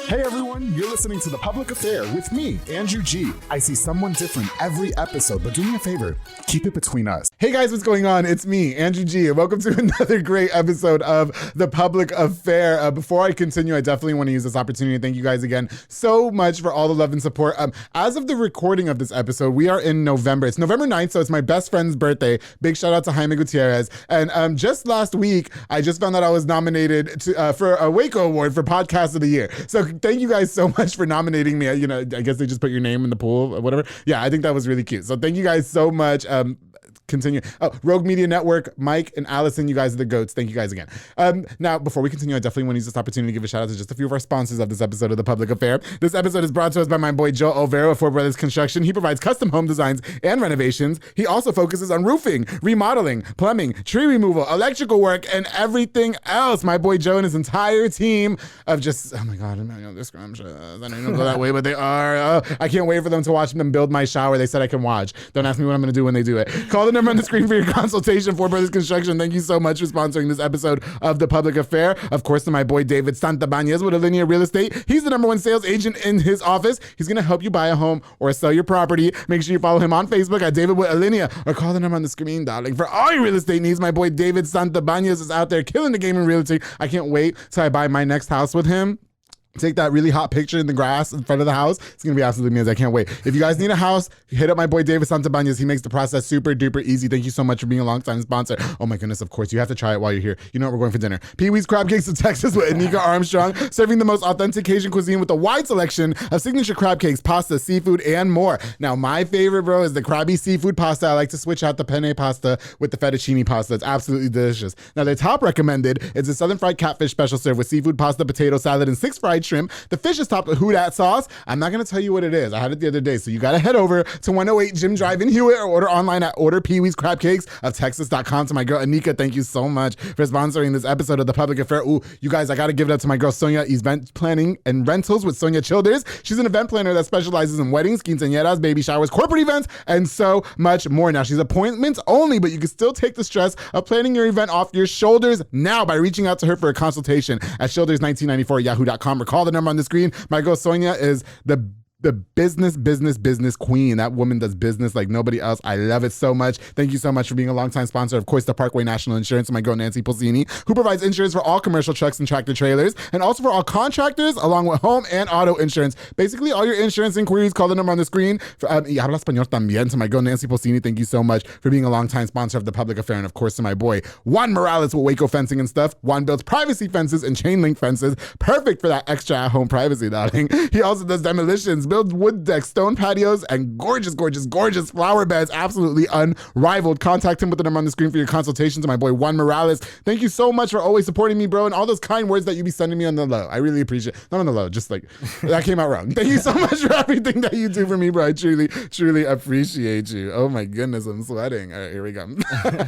Hey everyone, you're listening to The Public Affair with me, Andrew G. I see someone different every episode, but do me a favor, keep it between us. Hey guys, what's going on? It's me, Andrew G, and welcome to another great episode of The Public Affair. Before I continue, I definitely want to use this opportunity to thank you guys again so much for all the love and support. As of the recording of this episode, we are in November. It's November 9th, so it's my best friend's birthday. Big shout out to Jaime Gutierrez. And just last week, I just found out I was nominated for a Waco Award for Podcast of the Year. So thank you guys so much for nominating me. I guess they just put your name in the pool or whatever. Yeah, I think that was really cute. So thank you guys so much. Continue. Oh, Rogue Media Network, Mike and Allison, you guys are the goats. Thank you guys again. Now, before we continue, I definitely want to use this opportunity to give a shout out to just a few of our sponsors of this episode of The Public Affair. This episode is brought to us by my boy Joe Olvera of Four Brothers Construction. He provides custom home designs and renovations. He also focuses on roofing, remodeling, plumbing, tree removal, electrical work, and everything else. My boy Joe and his entire team of just, oh my God, Emanuel, they're scrumptious. I don't even go that way, but they are. I can't wait for them to watch them build my shower. They said I can watch. Don't ask me what I'm going to do when they do it. Call the number on the screen for your consultation. Four Brothers Construction. Thank you so much for sponsoring this episode of The Public Affair. Of course, to my boy David Santabanez with Alinea Real Estate. He's the #1 sales agent in his office. He's going to help you buy a home or sell your property. Make sure you follow him on Facebook at David with Alinea or call the number on the screen, darling. For all your real estate needs, my boy David Santabanez is out there killing the game in realty. I can't wait till I buy my next house with him. Take that really hot picture in the grass in front of the house. It's going to be absolutely amazing. I can't wait. If you guys need a house, hit up my boy David Santabanez. He makes the process super duper easy. Thank you so much for being a longtime sponsor. Oh my goodness, of course. You have to try it while you're here. You know what? We're going for dinner. Pee-wee's Crab Cakes of Texas with Anika Armstrong, serving the most authentic Cajun cuisine with a wide selection of signature crab cakes, pasta, seafood, and more. Now, my favorite, bro, is the crabby seafood pasta. I like to switch out the penne pasta with the fettuccine pasta. It's absolutely delicious. Now, their top recommended is the Southern Fried Catfish Special Serve with seafood pasta, potato salad, and 6 fried shrimp. The fish is topped with who dat sauce. I'm not going to tell you what it is. I had it the other day. So you got to head over to 108 Jim Drive in Hewitt or order online at orderpeeweescrabcakes of To my girl Anika, thank you so much for sponsoring this episode of The Public Affair. Ooh, you guys, I got to give it up to my girl Sonia, event planning and rentals with Sonia Childers. She's an event planner that specializes in weddings, quinceañeras, baby showers, corporate events, and so much more. Now, she's appointments only, but you can still take the stress of planning your event off your shoulders now by reaching out to her for a consultation at shoulders1994@yahoo.com or call the number on the screen. My girl Sonia is the business queen. That woman does business like nobody else. I love it so much. Thank you so much for being a longtime sponsor. Of course, the Parkway National Insurance and my girl Nancy Pulsini, who provides insurance for all commercial trucks and tractor trailers, and also for all contractors, along with home and auto insurance. Basically, all your insurance inquiries, call the number on the screen. Y habla español también. To my girl Nancy Pulsini, thank you so much for being a longtime sponsor of The Public Affair. And of course, to my boy Juan Morales with Waco Fencing and Stuff. Juan builds privacy fences and chain link fences, perfect for that extra at-home privacy, darling. He also does demolitions, builds wood decks, stone patios, and gorgeous flower beds. Absolutely unrivaled. Contact him with the number on the screen for your consultation. To my boy Juan Morales, thank you so much for always supporting me, bro, and all those kind words that you be sending me on the low. I really appreciate it. Not on the low, just like that came out wrong. Thank you so much for everything that you do for me, bro. I truly appreciate you. Oh my goodness, I'm sweating. All right, here we go.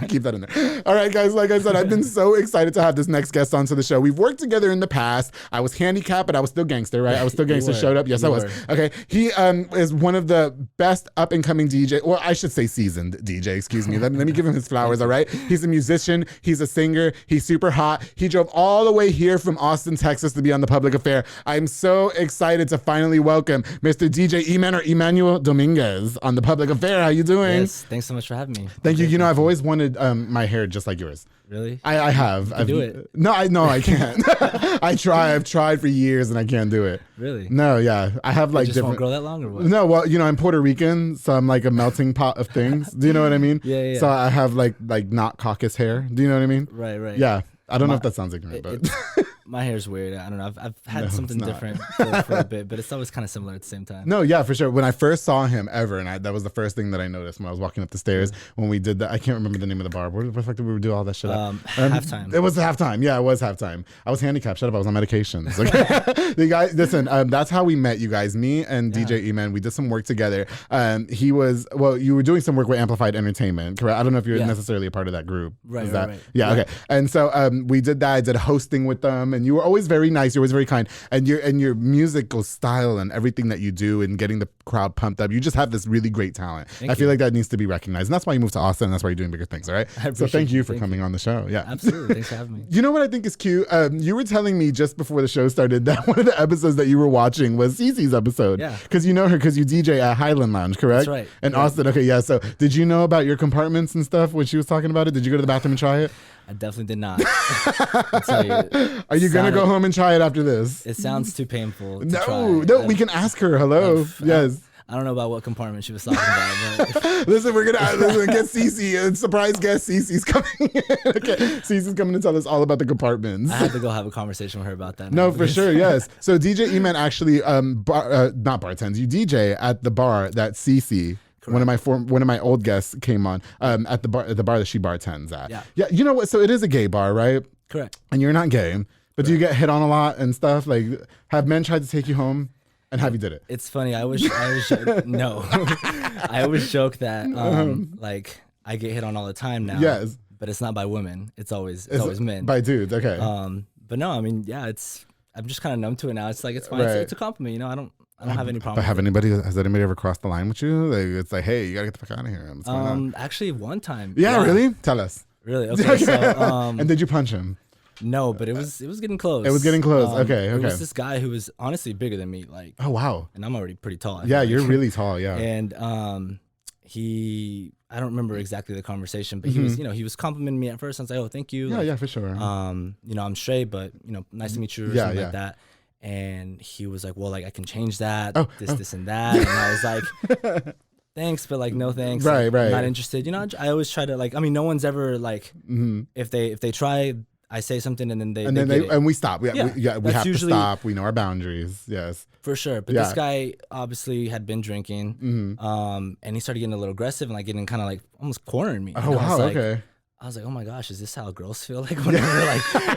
Keep that in there. All right, guys, like I said, I've been so excited to have this next guest onto the show. We've worked together in the past. I was handicapped, but I was still gangster, right? I was still gangster. Showed up. Yes, I was. Okay. He is one of the best up and coming DJ. Well, I should say seasoned DJ, excuse me. Let me give him his flowers, all right? He's a musician. He's a singer. He's super hot. He drove all the way here from Austin, Texas to be on The Public Affair. I'm so excited to finally welcome Mr. DJ Eman or Emanuel Dominguez on The Public Affair. How you doing? Yes, thanks so much for having me. Thank you. You know, I've always wanted my hair just like yours. Really? I have. You do it. No, I can't. I've tried for years and I can't do it. Really? No, yeah. I have like just different. Won't grow that long or what? No, well, you know, I'm Puerto Rican, so I'm like a melting pot of things. Do you know what I mean? Yeah. So I have like not caucus hair. Do you know what I mean? Right. Yeah. I don't know if that sounds ignorant, but my hair's weird. I don't know. I've had something different for a bit, but it's always kind of similar at the same time. No, yeah, for sure. When I first saw him ever, and that was the first thing that I noticed when I was walking up the stairs when we did that. I can't remember the name of the bar. Where the fuck did we do all that shit at? Halftime. It was halftime. Yeah, it was halftime. I was handicapped. Shut up. I was on medications. Okay? The guy, listen, that's how we met, you guys. Me and DJ Eman, we did some work together. You were doing some work with Amplified Entertainment, correct? I don't know if you're necessarily a part of that group. Right. Yeah, okay. And so we did that. I did hosting with them and you were always very nice. You're always very kind, and your musical style and everything that you do and getting the crowd pumped up. You just have this really great talent. I feel like that needs to be recognized, and that's why you moved to Austin. And that's why you're doing bigger things. All right. So thank you for coming on the show. Yeah, absolutely. Thanks for having me. You know what I think is cute? You were telling me just before the show started that one of the episodes that you were watching was Cece's episode. Yeah. Because you know her because you DJ at Highland Lounge, correct? That's right. In Austin. Okay, yeah. So did you know about your compartments and stuff when she was talking about it? Did you go to the bathroom and try it? I definitely did not. I'll tell you. Are you going to go home and try it after this? It sounds too painful to try. No, we can ask her. Hello. Yes. I don't know about what compartment she was talking about. But. Listen, we're gonna get Cece. Surprise guest Cece's coming in. Okay, Cece's coming to tell us all about the compartments. I have to go have a conversation with her about that. No, for sure, yes. So DJ Eman actually, not bartends. You DJ at the bar that Cece. Correct. One of my old guests came on at the bar that she bartends at. Yeah. You know what? So it is a gay bar, right? Correct. And you're not gay, but do you get hit on a lot and stuff? Like, have men tried to take you home? And have you did it? It's funny. I always no. I always joke that like I get hit on all the time now. Yes. But it's not by women. It's always men. By dudes. Okay. But no, I mean, yeah, I'm just kind of numb to it now. It's like it's fine. Right. It's a compliment, you know. I don't have any problem. But has anybody ever crossed the line with you? Like it's like, hey, you gotta get the fuck out of here. What's going on? Actually, one time. Yeah, really? Tell us. Really? Okay. So, and did you punch him? No, but it was getting close. It was getting close. Okay. It was this guy who was honestly bigger than me. Like, oh wow. And I'm already pretty tall. Yeah, you're really tall. Yeah. And I don't remember exactly the conversation, but he was complimenting me at first. I was like, oh, thank you. Yeah, for sure. I'm straight, but nice to meet you or something like that. And he was like, well, like I can change that, this and that. And I was like, thanks, but like no thanks. Right. I'm not interested. You know, I always try to like. I mean, no one's ever like if they try. I say something and then and we stop. We have to stop. We know our boundaries. Yes, for sure. But this guy obviously had been drinking, and he started getting a little aggressive and like getting kind of like almost cornering me. Oh wow, okay. I was like, oh my gosh, is this how girls feel? Like whenever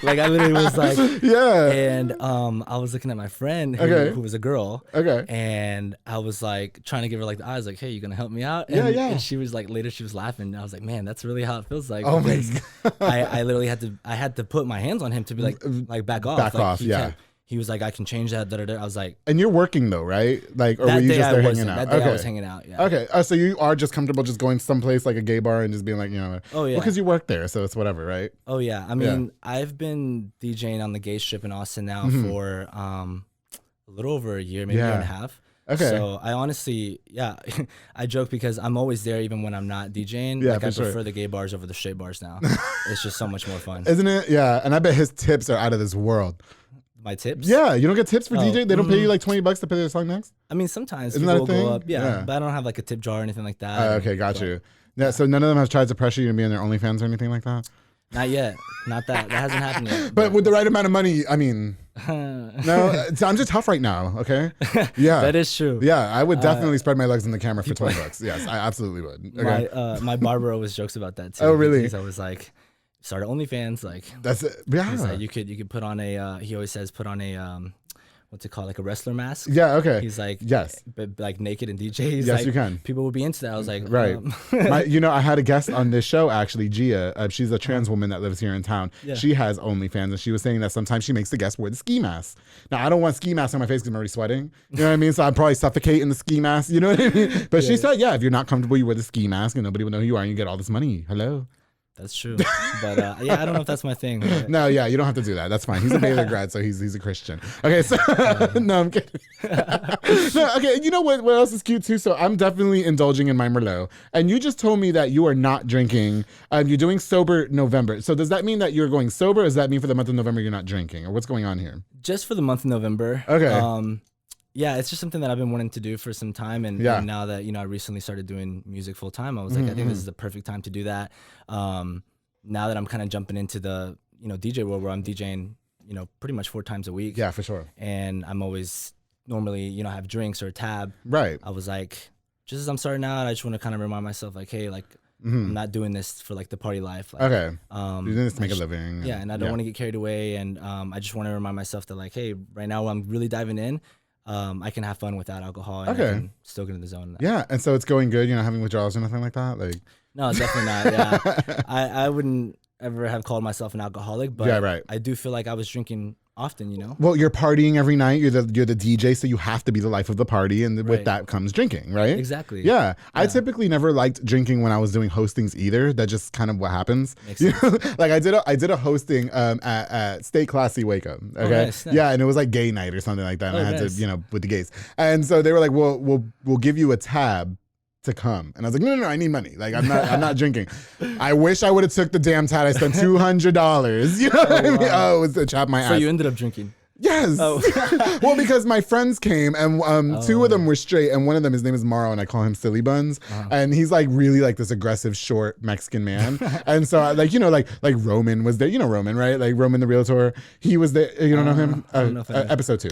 like I literally was like, yeah. And I was looking at my friend who was a girl. Okay. And I was like trying to give her like the eyes, like, hey, you gonna help me out? And, and she was like, later she was laughing. And I was like, man, that's really how it feels like. Oh my God. I literally had to put my hands on him to be like back off. Back off, yeah. He was like, I can change that. I was like, and you're working though, right? Like, or were you just there hanging out? That day I was hanging out. Yeah. Okay. So you are just comfortable just going someplace like a gay bar and just being like, you know, oh yeah, because you work there, so it's whatever, right? Oh yeah. I mean, I've been DJing on the gay strip in Austin now for a little over a year, maybe a year and a half. Okay. So I honestly, I joke because I'm always there even when I'm not DJing. Yeah, like I prefer the gay bars over the straight bars now. It's just so much more fun. Isn't it? Yeah. And I bet his tips are out of this world. My tips? Yeah, you don't get tips for DJ? They don't pay you like $20 to play their song next? I mean, sometimes people will go up. Yeah, but I don't have like a tip jar or anything like that. Okay, got you. Yeah, so none of them has tried to pressure you to be on their OnlyFans or anything like that? Not yet. Not that. That hasn't happened yet. But with the right amount of money, I mean, no, times are tough right now, okay? Yeah. That is true. Yeah, I would definitely spread my legs in the camera for $20. Yes, I absolutely would. Okay? My barber always jokes about that too. Oh, really? Because I was like, started OnlyFans, like that's it. Yeah, like, you could put on a he always says put on a what's it called, like a wrestler mask. Yeah, okay. He's like, yes, but like naked and DJ. He's yes, like, you can. People would be into that. I was like, right. I had a guest on this show actually, Gia. She's a trans woman that lives here in town. Yeah. She has OnlyFans, and she was saying that sometimes she makes the guests wear the ski mask. Now I don't want ski masks on my face because I'm already sweating. You know what I mean? So I'm probably suffocating the ski mask. You know what I mean? But she said, yeah, if you're not comfortable, you wear the ski mask, and nobody will know who you are, and you get all this money. Hello. That's true, but yeah, I don't know if that's my thing. But. No, yeah, you don't have to do that. That's fine. He's a Baylor grad, so he's a Christian. Okay, so no, I'm kidding. No, okay, you know what else is cute too? So I'm definitely indulging in my Merlot, and you just told me that you are not drinking. You're doing sober November. So does that mean that you're going sober? Or does that mean for the month of November you're not drinking, or what's going on here? Just for the month of November. Okay. Yeah, it's just something that I've been wanting to do for some time, and now that I recently started doing music full time, I was like, I think this is the perfect time to do that. Now that I'm kind of jumping into the DJ world where I'm DJing, pretty much 4 times a week. Yeah, for sure. And I'm always normally have drinks or a tab. Right. I was like, just as I'm starting out, I just want to kind of remind myself like, hey, like I'm not doing this for like the party life. Like, okay. You're doing this to make a living. Yeah, and I don't want to get carried away, and I just want to remind myself that like, hey, right now I'm really diving in. I can have fun without alcohol and I can still get in the zone. Yeah, and so it's going good. You're not having withdrawals or nothing like that? Like, no, definitely not. Yeah, I wouldn't ever have called myself an alcoholic, but I do feel like I was drinking often, you know. Well, you're partying every night. You're the DJ, so you have to be the life of the party, and with that comes drinking, right? Exactly. Yeah. I typically never liked drinking when I was doing hostings either. That's just kind of what happens. Makes sense. Like I did a hosting at Stay Classy Waco. Okay. Oh, nice. Yeah, and it was like gay night or something like that. And I had nice. to, with the gays. And so they were like, "Well, we'll give you a tab to come." And I was like, no, I need money. Like I'm not drinking. I wish I would have took the damn tab. I spent $200. You know what I mean? Wow. Oh, it was to chop my ass. So you ended up drinking? Yes. Oh. Well, because my friends came and two of them were straight, and one of them, his name is Morrow, and I call him Silly Buns. And he's like really like this aggressive, short Mexican man. And so like Roman was there. You know Roman, right? Like Roman the realtor. He was there. You don't know him? I don't know if I know. Episode 2.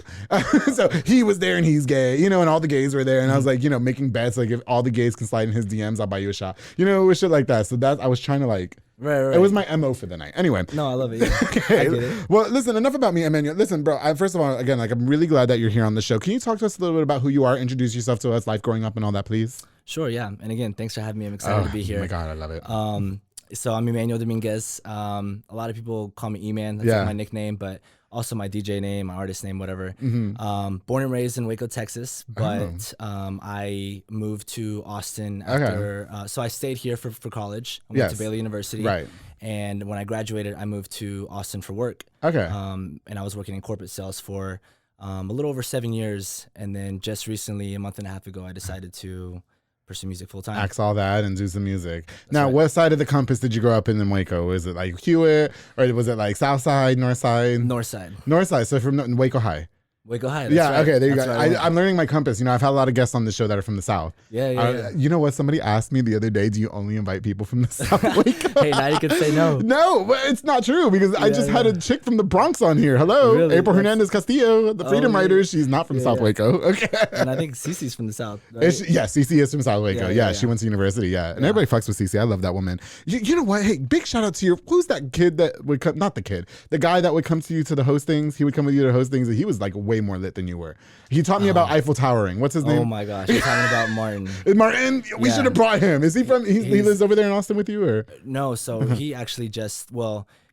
So he was there and he's gay, and all the gays were there. And I was like, making bets, like if all the gays can slide in his DMs, I'll buy you a shot. Shit like that. So I was trying to like, Right. It was my MO for the night. Anyway. No, I love it. Yeah. Okay. I get it. Well, listen, enough about me, Emanuel. Listen, bro, first of all, again, like I'm really glad that you're here on the show. Can you talk to us a little bit about who you are, introduce yourself to us, life growing up and all that, please? Sure, yeah. And again, thanks for having me. I'm excited to be here. Oh my God, I love it. So I'm Emanuel Dominguez. A lot of people call me Eman. That's like my nickname, but also my DJ name, my artist name, whatever. Born and raised in Waco, Texas, but I moved to Austin after. So I stayed here for college. I went to Baylor University. Right. And when I graduated, I moved to Austin for work. Okay. And I was working in corporate sales for a little over 7 years. And then just recently, a month and a half ago, I decided to pursue music full time. Axe all that and do some music. Now, what side of the compass did you grow up in Waco? Was it like Hewitt, or was it like South Side, North Side? North Side. North Side. So from Waco High. Waco High. Yeah, right. Okay, there you that's go. Right. I'm learning my compass. I've had a lot of guests on the show that are from the South. Yeah. You know what? Somebody asked me the other day, do you only invite people from the South Waco? Hey, now you can say no. No, but it's not true because I just had a chick from the Bronx on here. Hello, really? April Hernandez Castillo, the Freedom Writer. She's not from South Waco. Okay. And I think Cece's from the South. Right? Cece is from South Waco. Yeah, she went to university. Yeah. And everybody fucks with Cece. I love that woman. You know what? Hey, big shout out to who's that kid that would come, not the kid, the guy that would come to you to the hostings. He would come with you to hostings and he was like way more lit than you were. He taught me about Eiffel Towering. What's his name? Oh my gosh, you're talking about Martin. Martin, we should have brought him. Is he from? He lives over there in Austin with you, or no? So he actually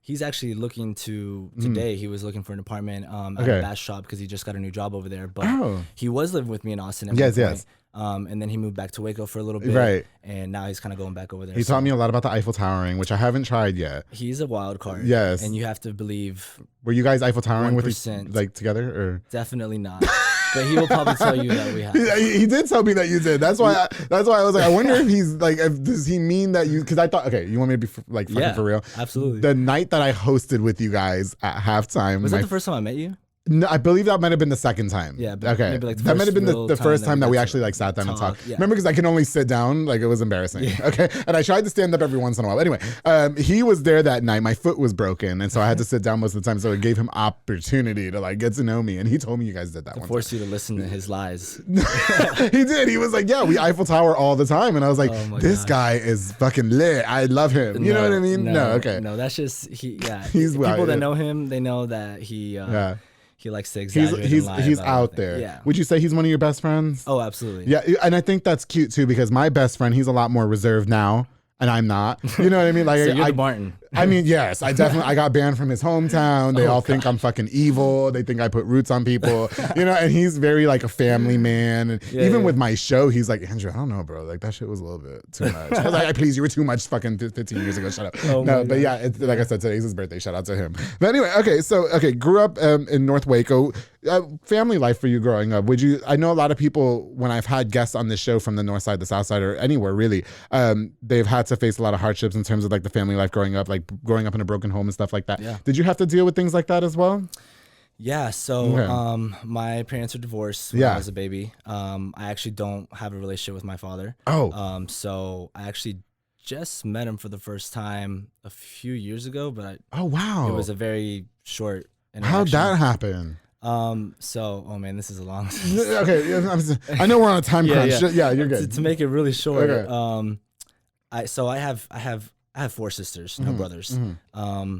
he's actually looking to today. He was looking for an apartment at a bass shop because he just got a new job over there. But he was living with me in Austin. Yes. And then he moved back to Waco for a little bit. Right. And now he's kind of going back over there. He taught me a lot about the Eiffel Towering, which I haven't tried yet. He's a wild card. Yes. And you have to believe. Were you guys Eiffel Towering with together, or definitely not? But he will probably tell you that we have. He did tell me that you did. That's why I was like, I wonder if he's like, does he mean that you? Because I thought, okay, you want me to be fucking for real? Absolutely. The night that I hosted with you guys at halftime. Was that the first time I met you? No, I believe that might have been the second time. Yeah. Okay. Maybe that might have been the first time that we actually like sat down and talked. Yeah. Remember, because I can only sit down. Like it was embarrassing. Yeah. Okay. And I tried to stand up every once in a while. Anyway, he was there that night. My foot was broken, and so I had to sit down most of the time. So it gave him opportunity to like get to know me. And he told me you guys did that. To force you to listen to his lies. He did. He was like, yeah, we Eiffel Tower all the time, and I was like, this guy is fucking lit. I love him. You know what I mean? No. Okay. No, that's just He's people that know him. They know that he. He likes to exaggerate. He's out there. Yeah. Would you say he's one of your best friends? Oh, absolutely. Yeah, and I think that's cute too because my best friend, he's a lot more reserved now, and I'm not. You know what I mean? Like so you're the Martin. I mean, yes, I got banned from his hometown. They all think I'm fucking evil. They think I put roots on people, and he's very like a family man. And even with my show, he's like, Andrew, I don't know, bro. Like that shit was a little bit too much. I was like, please, you were too much fucking 15 years ago. Shut up. But yeah, it's, like I said, today's his birthday. Shout out to him. But anyway, okay, grew up in North Waco. Family life for you growing up. I know a lot of people, when I've had guests on this show from the North Side, the South Side, or anywhere really, they've had to face a lot of hardships in terms of like the family life growing up, like growing up in a broken home and stuff like that. Yeah. Did you have to deal with things like that as well? Yeah. So my parents are divorced when I was a baby. I actually don't have a relationship with my father. Oh. So I actually just met him for the first time a few years ago, but oh wow, it was a very short interaction. How'd that happen? Oh man, this is a long. Okay, I know we're on a time crunch. Yeah, you're good. To make it really short, okay. I have 4 sisters, no brothers. Mm-hmm.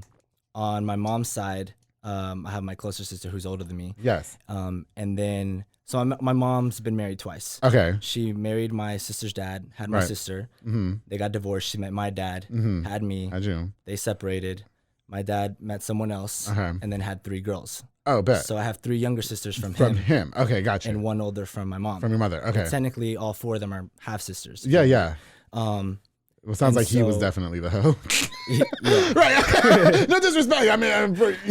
On my mom's side, I have my closer sister who's older than me. Yes. And then my mom's been married twice. Okay. She married my sister's dad, had my sister. Mm-hmm. They got divorced. She met my dad, had me. Had you. They separated. My dad met someone else, and then had 3 girls. Oh, bet. So I have 3 younger sisters from From him. him. Okay, gotcha. And 1 older from my mom. From your mother. Okay. But technically, all 4 of them are half sisters. Yeah, yeah. Well, sounds like he was definitely the hoe. Yeah. Right. No disrespect. I mean,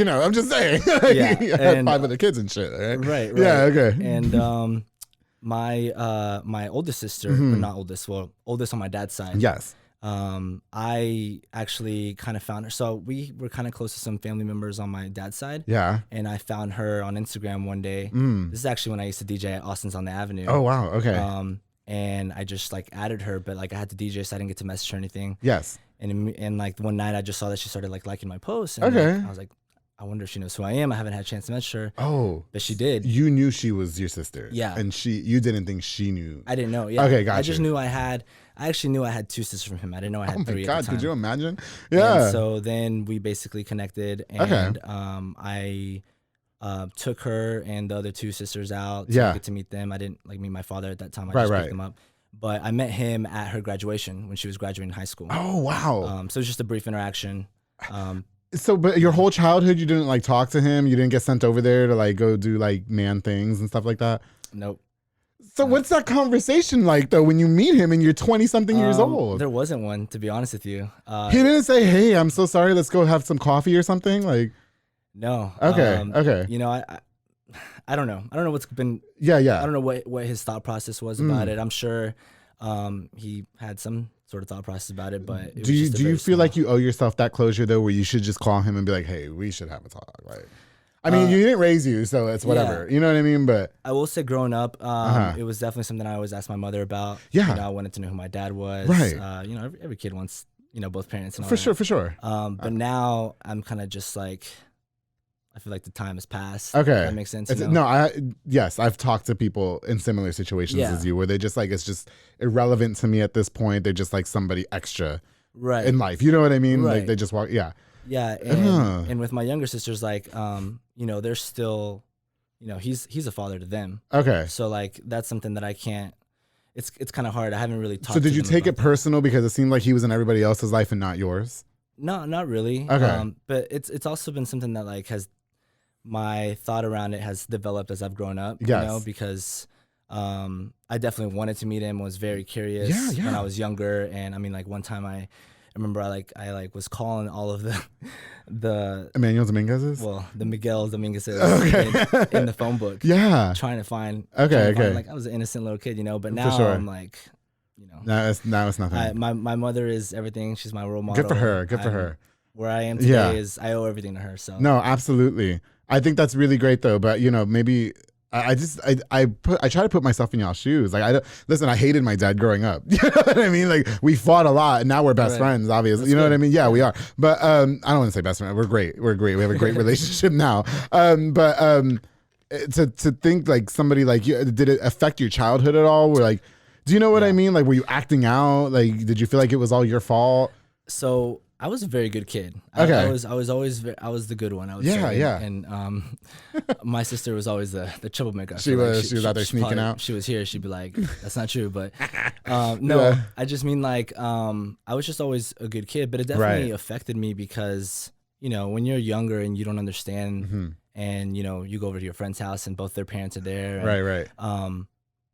I'm just saying. Yeah. He had 5 other kids and shit, right? Right. Yeah, okay. And my oldest sister, or not oldest, well, oldest on my dad's side. Yes. I actually kind of found her. So we were kind of close to some family members on my dad's side. Yeah. And I found her on Instagram one day. This is actually when I used to DJ at Austin's on the Avenue. Oh, wow. Okay. And I just like added her, but like I had to DJ, so I didn't get to message her or anything. Yes. And like one night I just saw that she started like liking my posts. And Okay. like, I was like, I wonder if she knows who I am. I haven't had a chance to message her. Oh. But she did. You knew she was your sister. Yeah. And you didn't think she knew. I didn't know. Yeah. Okay, gotcha. I just knew I actually knew I had 2 sisters from him. I didn't know I had 3 Oh my at God, the time. could you imagine? Yeah. And so then we basically connected, and I took her and the other 2 sisters out to get to meet them. I didn't like meet my father at that time. I just picked them up. But I met him at her graduation when she was graduating high school. Oh, wow. So it was just a brief interaction. But your whole childhood, you didn't like talk to him? You didn't get sent over there to like go do like man things and stuff like that? Nope. So what's that conversation like though when you meet him and you're 20-something years old? There wasn't one, to be honest with you. He didn't say, "Hey, I'm so sorry, let's go have some coffee" or something? Like, no. Okay. Okay. You know, I don't know. I don't know what's been. Yeah, yeah. I don't know what his thought process was about it. I'm sure he had some sort of thought process about it, but do you feel like you owe yourself that closure though, where you should just call him and be like, "Hey, we should have a talk"? Like, I mean, you didn't raise you, so it's whatever. Yeah. You know what I mean? But I will say, growing up, it was definitely something I always asked my mother about. Yeah. You know, I wanted to know who my dad was. Right. You know, every kid wants, you know, both parents and all for that. sure. But now I'm kind of just like, I feel like the time has passed. Okay. If that makes sense. You know? No, yes, I've talked to people in similar situations as you, where they just like, it's just irrelevant to me at this point. They're just like somebody extra in life. You know what I mean? Right. Like they just walk. Yeah. Yeah. And with my younger sisters, like, you know, they're still, you know, he's a father to them. Okay. So like, that's something that I can't, it's kind of hard. I haven't really talked So did to you them take about it personal because it seemed like he was in everybody else's life and not yours? No, not really. Okay. But it's also been something that like my thought around it has developed as I've grown up. Yes. You know, because I definitely wanted to meet him, was very curious when I was younger. And I mean, like one time I remember I was calling all of the Emanuel Dominguez's? Well, the Miguel Dominguez's in the phone book. Yeah. Trying to find. Okay. Like I was an innocent little kid, you know, but For now sure. I'm like, you know. Now it's nothing. My mother is everything. She's my role model. Good for her. Good for her. Where I am today is I owe everything to her. So no, absolutely. I think that's really great though. But you know, maybe I try to put myself in y'all's shoes. Like I hated my dad growing up. You know what I mean? Like we fought a lot, and now we're best friends. Obviously, That's you know good. what I mean? Yeah, we are. But I don't want to say best friend. We're great. We have a great relationship now. To think like somebody like you, did it affect your childhood at all? Where like, do you know what I mean? Like, were you acting out? Like, did you feel like it was all your fault? So I was a very good kid. Okay. I was always the good one. I would say. Yeah. And my sister was always the troublemaker. She was out there sneaking out. She was here. She'd be like, "That's not true." But no, I just mean like I was just always a good kid. But it definitely affected me because you know when you're younger and you don't understand, and you know you go over to your friend's house and both their parents are there. And, Right.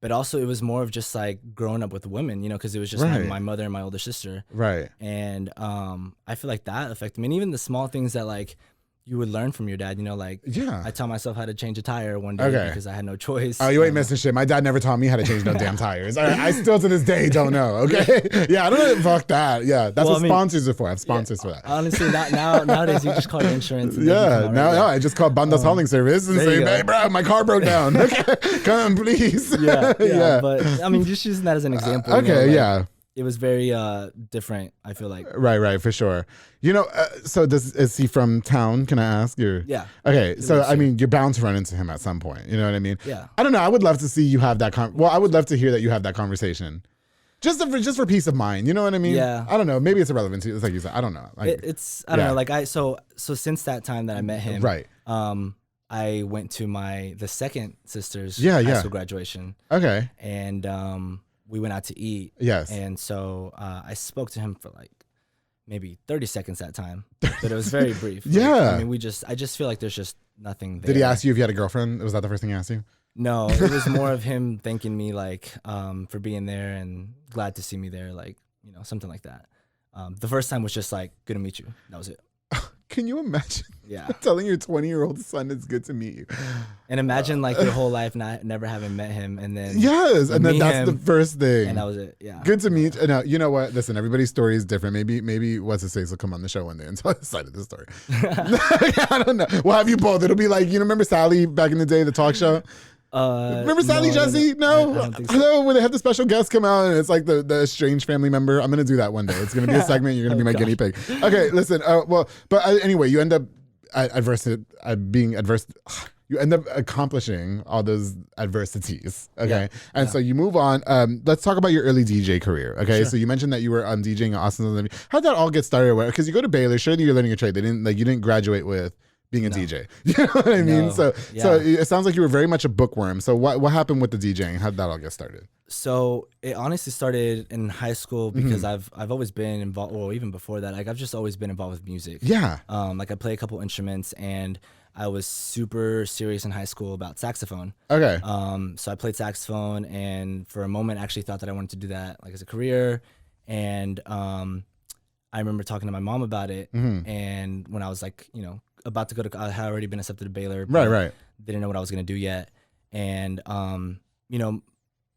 But also it was more of just like growing up with women, you know, because it was just my mother and my older sister. Right. And I feel like that affected me. And even the small things that like you would learn from your dad, you know, like I taught myself how to change a tire one day because I had no choice. Oh, you ain't missing shit. My dad never taught me how to change no damn tires. I still to this day don't know. Okay. Yeah, I don't know. Fuck that. Yeah, that's what sponsors are for. I have sponsors for that. Honestly, nowadays you just call it insurance. I just call Banda's hauling service and say, "Hey, bro, my car broke down. Okay, come please." Yeah. But I mean, just using that as an example. Okay. You know, like, it was very different, I feel like. Right, for sure. You know, so is he from town? Can I ask? Yeah. Okay, so I mean, you're bound to run into him at some point. You know what I mean? Yeah. I don't know. I would love to see you have that. I would love to hear that you have that conversation, just for peace of mind. You know what I mean? Yeah. I don't know. Maybe it's irrelevant to you. It's like you said. I don't know. Like, I don't know. Like so since that time that I met him, right. I went to the second sister's high school graduation. Okay. And we went out to eat. Yes. And so I spoke to him for like maybe 30 seconds that time, but it was very brief. Yeah. I mean, I just feel like there's just nothing there. Did he ask you if you had a girlfriend? Was that the first thing he asked you? No, it was more of him thanking me like for being there and glad to see me there, like, you know, something like that. The first time was just like, good to meet you. That was it. Can you imagine? Yeah. Telling your 20-year-old son it's good to meet you. And imagine like your whole life never having met him, and then yes, and then that's the first thing. And that was it. Yeah. Good to meet you. No, you know what? Listen, everybody's story is different. Maybe what's his face will come on the show one day and tell the side of the story. I don't know. We'll have you both. It'll be like, you know, remember Sally back in the day, the talk show? Remember Sally Jesse? No, I don't think so. No, when they have the special guests come out and it's like the estranged family member. I'm gonna do that one day. It's gonna be a segment. You're gonna be my guinea pig. Okay, listen. Anyway, you end up being adverse. You end up accomplishing all those adversities. Okay, and so you move on. Let's talk about your early DJ career. Okay, sure. So you mentioned that you were DJing in Austin. How did that all get started? Because you go to Baylor, surely you're learning a trade. You didn't graduate with being a DJ. You know what I mean? So it sounds like you were very much a bookworm. So what happened with the DJing? How did that all get started? So it honestly started in high school because I've always been involved, well, even before that, like I've just always been involved with music. Yeah. Like I play a couple instruments, and I was super serious in high school about saxophone. Okay. So I played saxophone, and for a moment actually thought that I wanted to do that like as a career. And I remember talking to my mom about it, and when I was like, you know, about to go to, I had already been accepted to Baylor. Right. Didn't know what I was going to do yet. And, you know,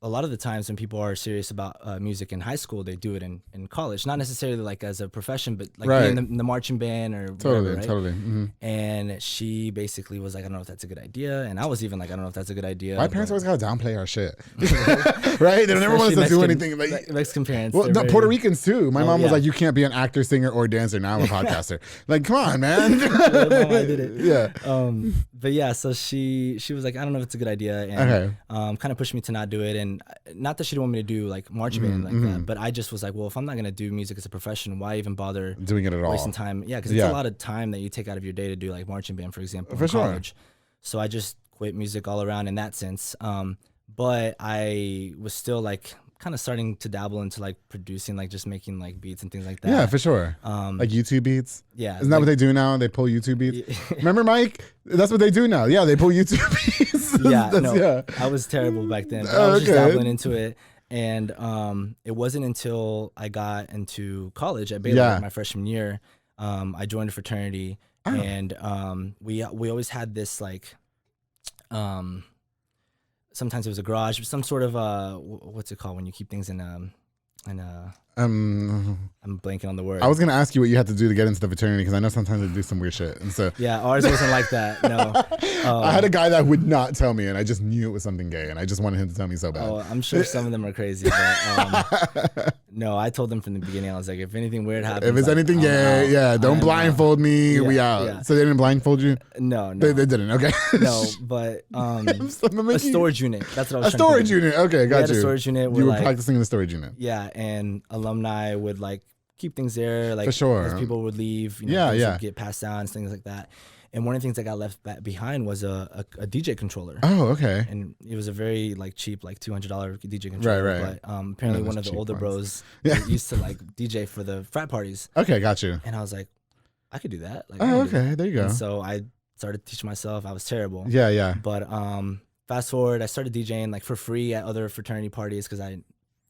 a lot of the times when people are serious about music in high school, they do it in college, not necessarily like as a profession, but like in the marching band or whatever, right? Totally. Mm-hmm. And she basically was like, I don't know if that's a good idea. And I was even like, I don't know if that's a good idea. My parents always gotta downplay our shit. Right? They don't ever want us to do anything. Like Mexican parents. Well, no, Puerto Ricans too. My mom was like, you can't be an actor, singer, or dancer. Now I'm a podcaster. Like, come on, man. Mom, I did it. Yeah. But yeah, so she was like, I don't know if it's a good idea. And kind of pushed me to not do it. And not that she didn't want me to do like marching band like that, but I just was like, well, if I'm not gonna do music as a profession, why even bother doing it at all? Wasting time. Yeah, because it's a lot of time that you take out of your day to do like marching band, for example, in college. So I just quit music all around in that sense. But I was still like kind of starting to dabble into like producing, like just making like beats and things like that. Yeah, for sure. Like YouTube beats. Yeah. Isn't that what they do now? They pull YouTube beats. Remember, Mike? That's what they do now. Yeah, they pull YouTube beats. I was terrible back then. But I was just dabbling into it. And it wasn't until I got into college at Baylor my freshman year, I joined a fraternity, and we always had this like, sometimes it was a garage, some sort of what's it called when you keep things in I'm blanking on the word. I was gonna ask you what you had to do to get into the fraternity, because I know sometimes they do some weird shit, and so yeah, ours wasn't like that. No, I had a guy that would not tell me, and I just knew it was something gay, and I just wanted him to tell me so bad. Oh, I'm sure some of them are crazy, but no, I told them from the beginning. I was like, if anything weird happens, if it's anything gay, don't blindfold me. We out. Yeah. So they didn't blindfold you? No, they didn't. Okay. No, but a storage unit. That's what I was. A storage unit. Okay, got you. We had a storage unit. You were practicing in the storage unit. Yeah, and alumni would like keep things there, like for sure, as people would leave, you know, would get passed down and things like that. And one of the things that got left behind was a DJ controller. Oh, okay. And it was a very like cheap, like $200 DJ controller. Right. But apparently one of the older bros used to like DJ for the frat parties. Okay, got you. And I was like, I could do that. Like, okay, there you go. And so I started teaching myself. I was terrible. Yeah. But fast forward, I started DJing like for free at other fraternity parties because I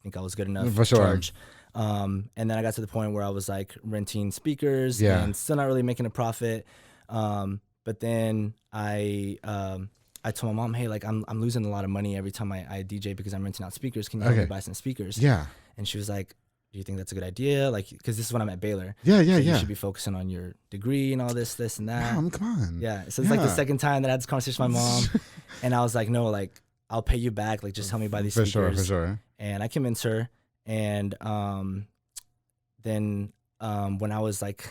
think I was good enough for sure. Charge. And then I got to the point where I was like renting speakers and still not really making a profit. But then I told my mom, hey, like I'm losing a lot of money every time I DJ because I'm renting out speakers. Can you help me buy some speakers? Yeah. And she was like, do you think that's a good idea? Like, because this is when I'm at Baylor. Yeah. You should be focusing on your degree and all this and that. Mom, come on. Yeah. So it's like the second time that I had this conversation with my mom. And I was like, no, like I'll pay you back. Like just help me buy these speakers. For sure. And I convinced her. And then when I was like,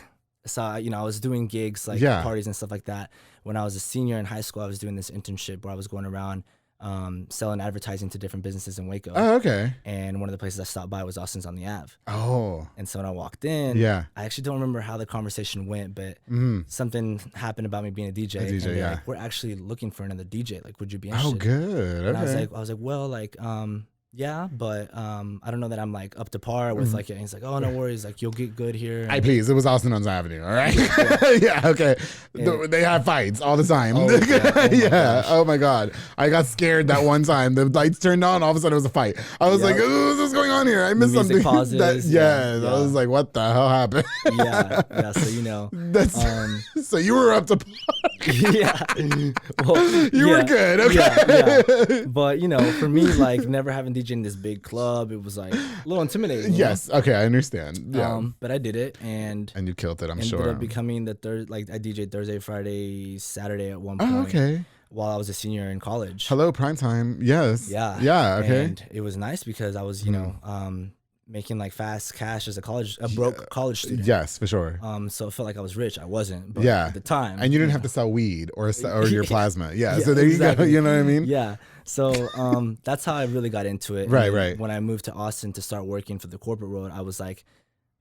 I was doing gigs like parties and stuff like that. When I was a senior in high school, I was doing this internship where I was going around selling advertising to different businesses in Waco. Oh, okay. And one of the places I stopped by was Austin's on the Ave. Oh. And so when I walked in, I actually don't remember how the conversation went, but something happened about me being a DJ. And like, we're actually looking for another DJ. Like, would you be interested? Oh, good. And okay. I was like, well, like, Yeah, but I don't know that I'm like up to par with like it. He's like, oh, no worries, like you'll get good here. Please, it was Austin on Avenue, all right? Yeah, okay. They have fights all the time. Oh, yeah. Oh my God. I got scared that one time. The lights turned on, all of a sudden it was a fight. I was like, oh, what's going on here? I missed Music something. Pauses, I was like, what the hell happened? yeah. So so you were up to par. Yeah. Well, you were good. Okay. Yeah. But for me, like never having DJ in this big club, it was like a little intimidating. Yes. Okay, I understand. Yeah. But I did it, and you killed it. I'm sure. Ended up becoming the third. Like I DJed Thursday, Friday, Saturday at one point. Oh, okay. While I was a senior in college. Hello, prime time. Yes. Yeah. Yeah. Okay. And it was nice because I was, making like fast cash as a broke college student. Yes, for sure. So it felt like I was rich. I wasn't, but at the time. And you didn't have to sell weed or your plasma. Yeah. So there exactly. You go. You know what I mean? Yeah. So that's how I really got into it. Right. When I moved to Austin to start working for the corporate world, I was like,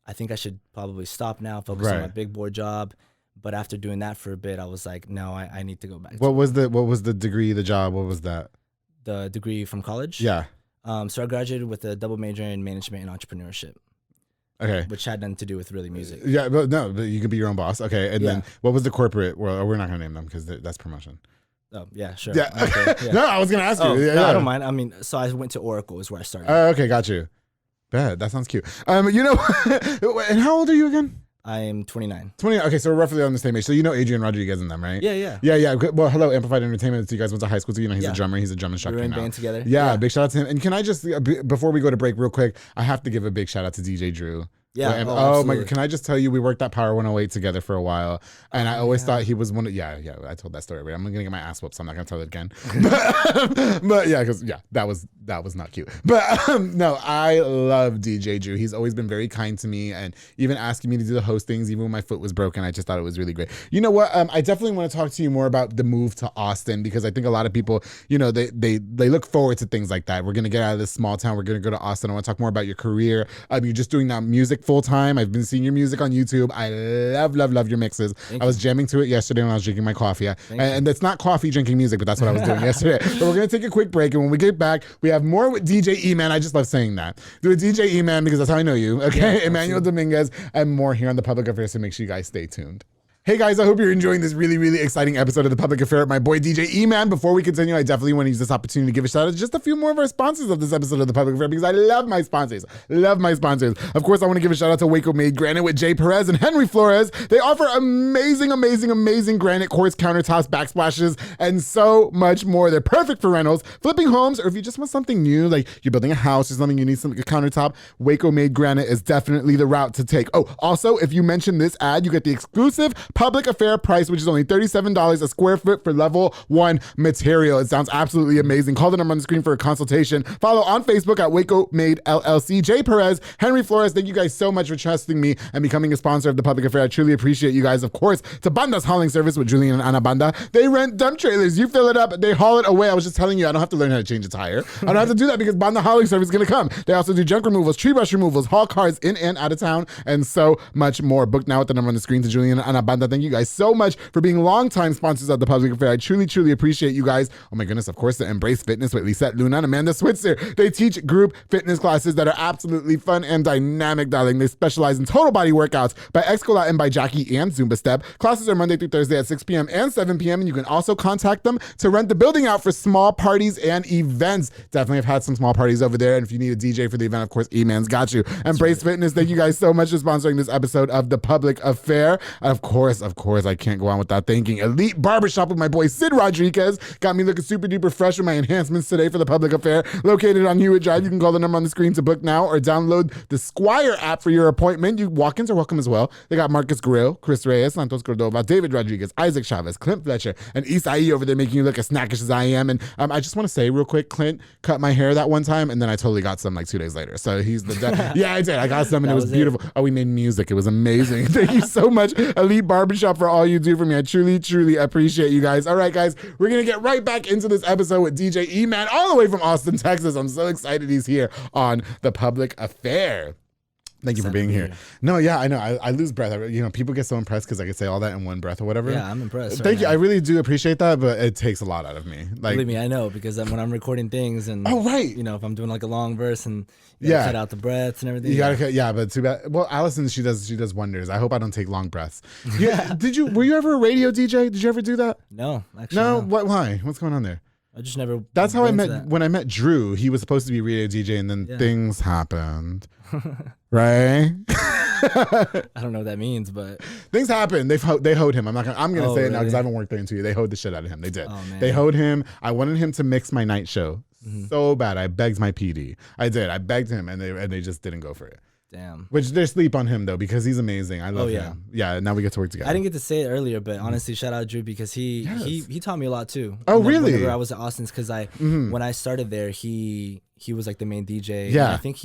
I think I should probably stop now, focus on my big boy job. But after doing that for a bit, I was like, no, I need to go back. What was the degree, the job? What was that? The degree from college? Yeah. So I graduated with a double major in management and entrepreneurship. Okay. Which had nothing to do with really music. Yeah, but you could be your own boss. Okay. And then what was the corporate? Well, we're not going to name them because that's promotion. Oh, yeah, sure. Yeah. Okay, yeah. No, I was going to ask you. No, I don't mind. I mean, so I went to Oracle is where I started. Okay, got you. Bad. That sounds cute. And how old are you again? I am 29. 20. Okay, so we're roughly on the same age. So Adrian Rodriguez and them, right? Yeah. Well, hello, Amplified Entertainment. So you guys went to high school too. He's a drummer. He's a drum instructor. We were in now. band together. Yeah, big shout out to him. And can I just, before we go to break real quick, I have to give a big shout out to DJ Drew. Yeah. Oh my God. Can I just tell you, we worked at Power 108 together for a while. And I always thought he was one of, I told that story. I'm going to get my ass whooped, so I'm not going to tell it again. But yeah, because that was not cute. But no, I love DJ Drew. He's always been very kind to me and even asking me to do the hostings, even when my foot was broken. I just thought it was really great. You know what? I definitely want to talk to you more about the move to Austin because I think a lot of people, they look forward to things like that. We're going to get out of this small town. We're going to go to Austin. I want to talk more about your career. You're just doing now music full time. I've been seeing your music on YouTube. I love your mixes. I was jamming to it yesterday when I was drinking my coffee. And it's not coffee drinking music, but that's what I was doing yesterday. But we're going to take a quick break. And when we get back, we have more with DJ Eman. I just love saying that. Do a DJ Eman because that's how I know you. Okay. Yeah, Emanuel Dominguez and more here on The Public Affair. So make sure you guys stay tuned. Hey guys, I hope you're enjoying this really, really exciting episode of The Public Affair with my boy DJ Eman. Before we continue, I definitely want to use this opportunity to give a shout out to just a few more of our sponsors of this episode of The Public Affair because I love my sponsors. Of course, I want to give a shout out to Waco Made Granite with Jay Perez and Henry Flores. They offer amazing granite quartz countertops, backsplashes, and so much more. They're perfect for rentals, flipping homes, or if you just want something new, like you're building a house or something, you need a countertop, Waco Made Granite is definitely the route to take. Oh, also, if you mention this ad, you get the exclusive Public Affair price, which is only $37 a square foot for level 1 material. It sounds absolutely amazing. Call the number on the screen for a consultation. Follow on Facebook at Waco Made LLC. Jay Perez, Henry Flores, thank you guys so much for trusting me and becoming a sponsor of The Public Affair. I truly appreciate you guys. Of course, to Banda's hauling service with Julian and Ana Banda. They rent dump trailers. You fill it up, they haul it away. I was just telling you, I don't have to learn how to change a tire. I don't have to do that because Banda hauling service is going to come. They also do junk removals, tree brush removals, haul cars in and out of town, and so much more. Book now at the number on the screen to Julian and Ana Banda. Thank you guys so much for being longtime sponsors of The Public Affair. I truly appreciate you guys. Oh my goodness, of course, the Embrace Fitness with Lisette Luna and Amanda Switzer. They teach group fitness classes that are absolutely fun and dynamic, darling. They specialize in total body workouts by Excola and by Jackie and Zumba Step. Classes are Monday through Thursday at 6 p.m. and 7 p.m. And you can also contact them to rent the building out for small parties and events. Definitely have had some small parties over there. And if you need a DJ for the event, of course, E-Man's got you. Embrace Fitness, thank you guys so much for sponsoring this episode of The Public Affair. Of course, I can't go on without thanking Elite Barbershop with my boy Sid Rodriguez. Got me looking super duper fresh with my enhancements today for The Public Affair. Located on Hewitt Drive. You can call the number on the screen to book now or download the Squire app for your appointment. Walk-ins are welcome as well. They got Marcus Grill, Chris Reyes, Santos Cordova, David Rodriguez, Isaac Chavez, Clint Fletcher, and Isai over there making you look as snackish as I am. And I just want to say real quick, Clint cut my hair that one time and then I totally got some like 2 days later. So he's the yeah, I did. I got some and it was beautiful. Oh, we made music. It was amazing. Thank you so much, Elite Barbershop, for all you do for me. I truly appreciate you guys. All right, guys, we're going to get right back into this episode with DJ Eman all the way from Austin, Texas. I'm so excited he's here on The Public Affair. Thank you for being here. No, yeah, I know. I lose breath. People get so impressed because I could say all that in one breath or whatever. Yeah, I'm impressed. Thank you. I really do appreciate that, but it takes a lot out of me. Like, believe me, I know, because when I'm recording things and if I'm doing like a long verse and cut out the breaths and everything. You gotta cut, but too bad. Well, Allison, she does wonders. I hope I don't take long breaths. Yeah. Were you ever a radio DJ? Did you ever do that? No, actually. No. Why? What's going on there? I just never. That's how I met. When I met Drew, he was supposed to be a radio DJ, and then things happened. Right? I don't know what that means, but things happened. They hoed him. I'm gonna say it now because I haven't worked there in 2 years. They hoed the shit out of him. They did. Oh, man. They hoed him. I wanted him to mix my night show so bad. I begged my PD. I did. I begged him, and they just didn't go for it. Damn. Which they're sleep on him though because he's amazing. I love him. Yeah. Now we get to work together. I didn't get to say it earlier, but honestly, shout out Drew because he taught me a lot too. Oh, really? Whenever I was at Austin's, because when I started there, he was like the main DJ. Yeah. And I think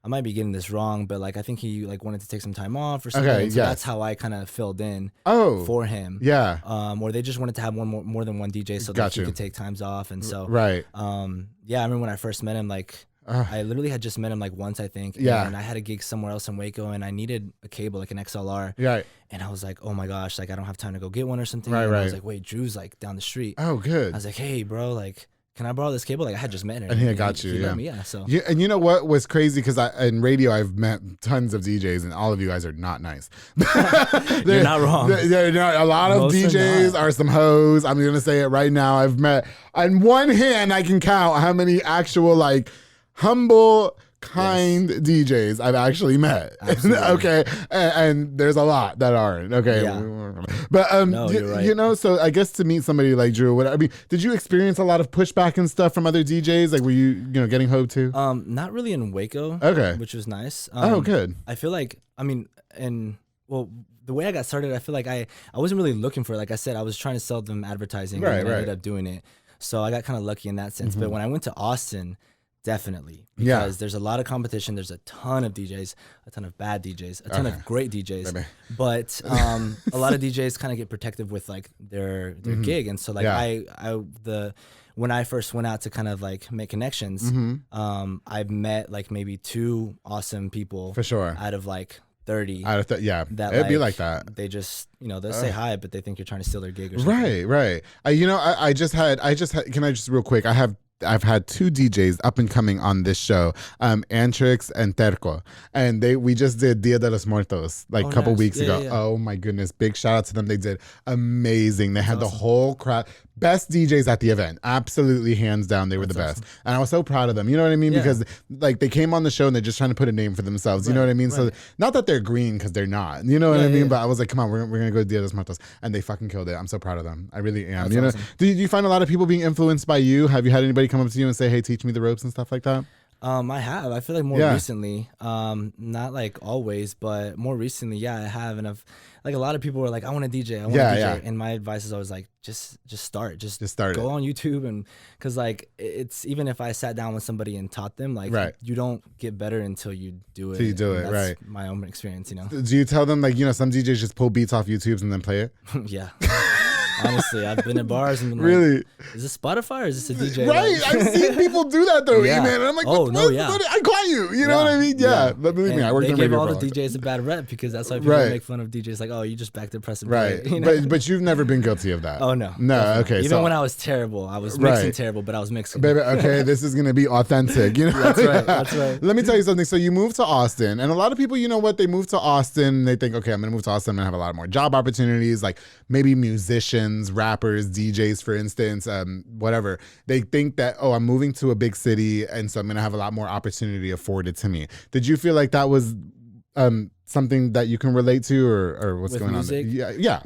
I might be getting this wrong, but like I think he like wanted to take some time off or something. Okay, so that's how I kind of filled in for him. Yeah. Or they just wanted to have more than one DJ so that he could take times off. And so right. I remember when I first met him, like I literally had just met him like once, I think. Yeah. And I had a gig somewhere else in Waco and I needed a cable, like an XLR. Right. And I was like, oh my gosh, like I don't have time to go get one or something. Right, and right. I was like, wait, Drew's like down the street. Oh, good. I was like, hey, bro, like, can I borrow this cable? Like I had just met him. And he got you. He yeah. let me, so. Yeah. And you know what was crazy? Because in radio, I've met tons of DJs and all of you guys are not nice. You're not wrong. A lot of DJs are some hoes. I'm going to say it right now. I've met, on one hand, I can count how many actual like humble, kind DJs I've actually met. Okay. And there's a lot that aren't. Okay. Yeah. But no, you're right. So I guess to meet somebody like Drew, did you experience a lot of pushback and stuff from other DJs? Like were you getting hoed too? Not really in Waco. Okay. Which was nice. Good. I feel like the way I got started, I feel like I wasn't really looking for it. Like I said, I was trying to sell them advertising and I ended up doing it. So I got kind of lucky in that sense. But when I went to Austin, definitely. Because there's a lot of competition. There's a ton of DJs, a ton of bad DJs, a ton of great DJs. Maybe. But a lot of DJs kind of get protective with like their gig. And so like when I first went out to kind of like make connections, I've met like maybe 2 awesome people for sure out of like 30. That it'd be like that. They just they'll say hi, but they think you're trying to steal their gig or something. Right. I just had. Can I just real quick? I've had 2 DJs up and coming on this show, Antrix and Terco, and we just did Dia de los Muertos like a couple weeks ago. Yeah. Oh my goodness, big shout out to them. They did amazing. They had the whole crowd. Best DJs at the event, absolutely hands down. They were the best, and I was so proud of them. You know what I mean? Yeah. Because like they came on the show and they're just trying to put a name for themselves. You know what I mean? So not that they're green because they're not. You know what I mean? But I was like, come on, we're gonna go to Dia de los Muertos, and they fucking killed it. I'm so proud of them. I really am. That's awesome. Do you find a lot of people being influenced by you? Have you had anybody come up to you and say, hey, teach me the ropes and stuff like that? I have. I feel like more recently, not like always, but more recently, I have. And I've like a lot of people were like, I want to DJ. I want to DJ. Yeah. And my advice is always like, just start. Just start. Go on YouTube. And because like it's even if I sat down with somebody and taught them, like you don't get better until you do it. Till you do it, that's my own experience, Do you tell them like, some DJs just pull beats off YouTubes and then play it? Yeah. Honestly, I've been at bars and been really? Is this Spotify or is this a DJ? Right, I've seen people do that though, Eman. And I'm like, I caught you. You know what I mean? Yeah. But believe me, I worked in radio. They give all the DJs a bad rep because that's why people make fun of DJs. Like, oh, you just back to press and play. Right. But you've never been guilty of that. Oh no. No. Definitely. Okay. Even when I was terrible, I was mixing terrible, but I was mixing. Baby, okay, this is gonna be authentic. That's right. That's right. Let me tell you something. So you moved to Austin, and a lot of people, they move to Austin. They think, okay, I'm gonna move to Austin. I'm gonna have a lot more job opportunities, like maybe musicians, rappers, DJs, for instance, whatever. They think that, I'm moving to a big city, and so I'm going to have a lot more opportunity afforded to me. Did you feel like that was something that you can relate to, or what's going on there? Yeah.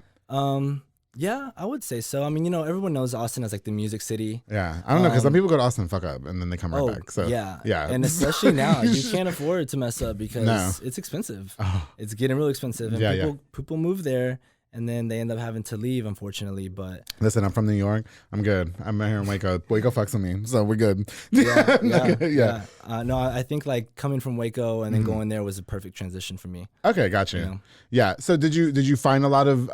Yeah, I would say so. I mean, everyone knows Austin as like the music city. Yeah, I don't know, because some people go to Austin and fuck up, and then they come right back. So yeah. And especially now, you can't afford to mess up because it's expensive. It's getting real expensive, and people move there. And then they end up having to leave, unfortunately. But listen, I'm from New York. I'm good. I'm here in Waco. Waco fucks with me, so we're good. Yeah. No, I think like coming from Waco and then going there was a perfect transition for me. Okay, gotcha. Yeah. So did you find a lot of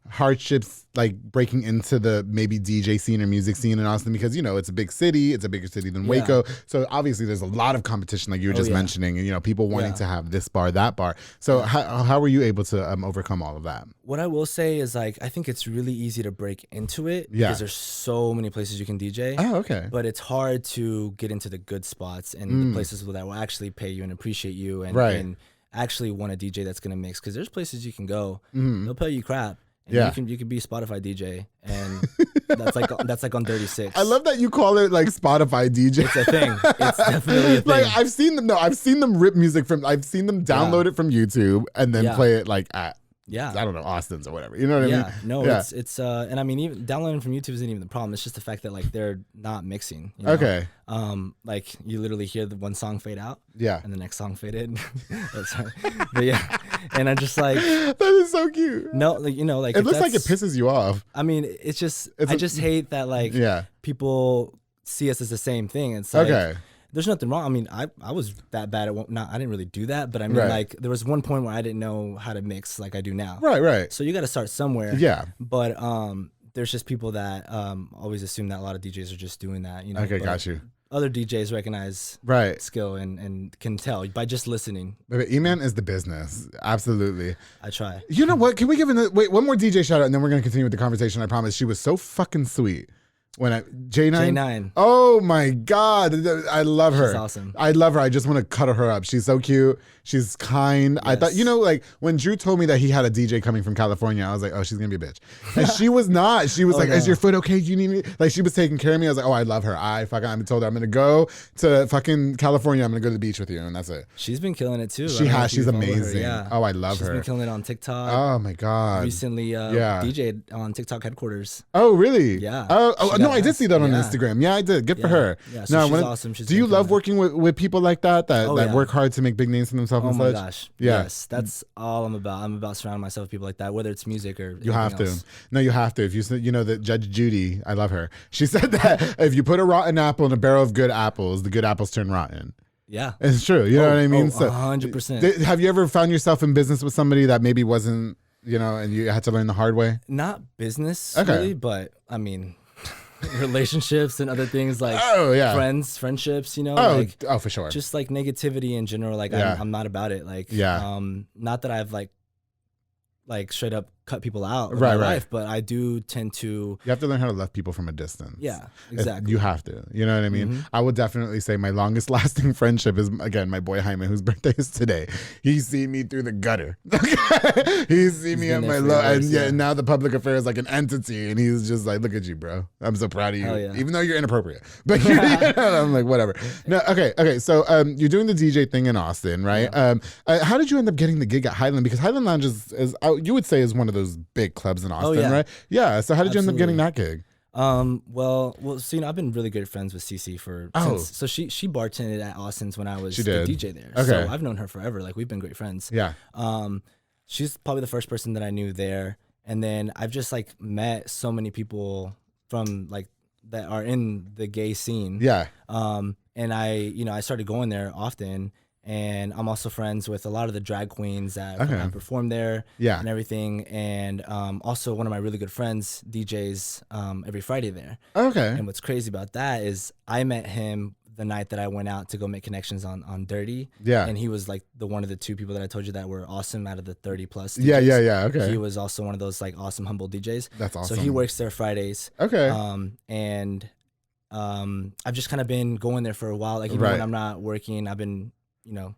hardships like breaking into the maybe DJ scene or music scene in Austin? Because, you know, it's a big city. It's a bigger city than Waco. So obviously there's a lot of competition like you were just mentioning, and, you know, people wanting to have this bar, that bar. So how were you able to overcome all of that? What I will say is, like, I think it's really easy to break into it because there's so many places you can DJ. Oh, okay. But it's hard to get into the good spots and the places that will actually pay you and appreciate you and actually want a DJ that's gonna mix. Because there's places you can go, they'll pay you crap. And you can be a Spotify DJ, and that's like on 36. I love that you call it like Spotify DJ. It's a thing. It's definitely a thing. Like I've seen them rip music I've seen them download it from YouTube and then play it like at I don't know, Austin's or whatever. You know what I mean? No, it's and I mean, even downloading from YouTube isn't even the problem. It's just the fact that, like, they're not mixing. You know? Okay. Like, you literally hear the one song fade out. Yeah. And the next song fade in. But yeah. And I'm just like, that is so cute. No, like, you know, like, it looks like it pisses you off. I mean, I just hate that, like, people see us as the same thing. It's like, there's nothing wrong. I mean, I was that bad at I didn't really do that, but I mean, like, there was one point where I didn't know how to mix like I do now. Right. So you got to start somewhere. Yeah. But there's just people that always assume that a lot of DJs are just doing that. You know. Okay, got you. Other DJs recognize skill and can tell by just listening. But Eman is the business. Absolutely. I try. You know what? Can we give one more DJ shout out, and then we're gonna continue with the conversation. I promise. She was so fucking sweet. J9. Oh my God. I love her. She's awesome. I love her. I just want to cuddle her up. She's so cute. She's kind. Yes. I thought, you know, like when Drew told me that he had a DJ coming from California, I was like, oh, she's going to be a bitch. And she was not. She was like, no. Is your foot okay? Do you need me? Like, she was taking care of me. I was like, oh, I love her. I told her I'm going to go to fucking California. I'm going to go to the beach with you. And that's it. She's been killing it too. She has. She's amazing. Oh, I love her. She's been killing it on TikTok. Oh my God. Recently DJ'd on TikTok headquarters. Oh, really? Yeah. Oh, no, I did see that on Instagram. Yeah, I did. Good for her. Yeah, so she's awesome. Do you love working with people like that work hard to make big names for themselves and such? Oh my gosh. Yeah. Yes, that's all I'm about. I'm about surrounding myself with people like that, whether it's music or you have to. Else. No, you have to. If you know that Judge Judy, I love her. She said that if you put a rotten apple in a barrel of good apples, the good apples turn rotten. Yeah, it's true. You know what I mean? 100%. Have you ever found yourself in business with somebody that maybe wasn't, you know, and you had to learn the hard way? Not business, really, but I mean, relationships and other things like friendships, you know, for sure. Just like negativity in general. Like I'm not about it. Like, not that I've like straight up cut people out in my life, but I do tend to. You have to learn how to love people from a distance. Yeah, exactly. You have to. You know what I mean? Mm-hmm. I would definitely say my longest lasting friendship is, again, my boy Jaime, whose birthday is today. He's seen me through the gutter. He's seen me at my low, and now the public affair is like an entity, and he's just like, look at you, bro. I'm so proud of you, even though you're inappropriate. But I'm like, whatever. No, okay. So you're doing the DJ thing in Austin, right? Yeah. How did you end up getting the gig at Highland? Because Highland Lounge is you would say is one of those big clubs in Austin, right? Yeah. So how did you end up getting that gig? Well, so, you know, I've been really good friends with Cece so she bartended at Austin's when I was the DJ there. Okay. So I've known her forever. Like, we've been great friends. Yeah. She's probably the first person that I knew there. And then I've just like met so many people from like that are in the gay scene. Yeah. And I started going there often. And I'm also friends with a lot of the drag queens that perform there and everything. And also one of my really good friends DJs every Friday there. Okay. And what's crazy about that is I met him the night that I went out to go make connections on Dirty. Yeah. And he was like one of the two people that I told you that were awesome out of the 30 plus DJs. Yeah. Okay. He was also one of those like awesome, humble DJs. That's awesome. So he works there Fridays. Okay. And I've just kind of been going there for a while. Like, even when I'm not working, I've been, you know,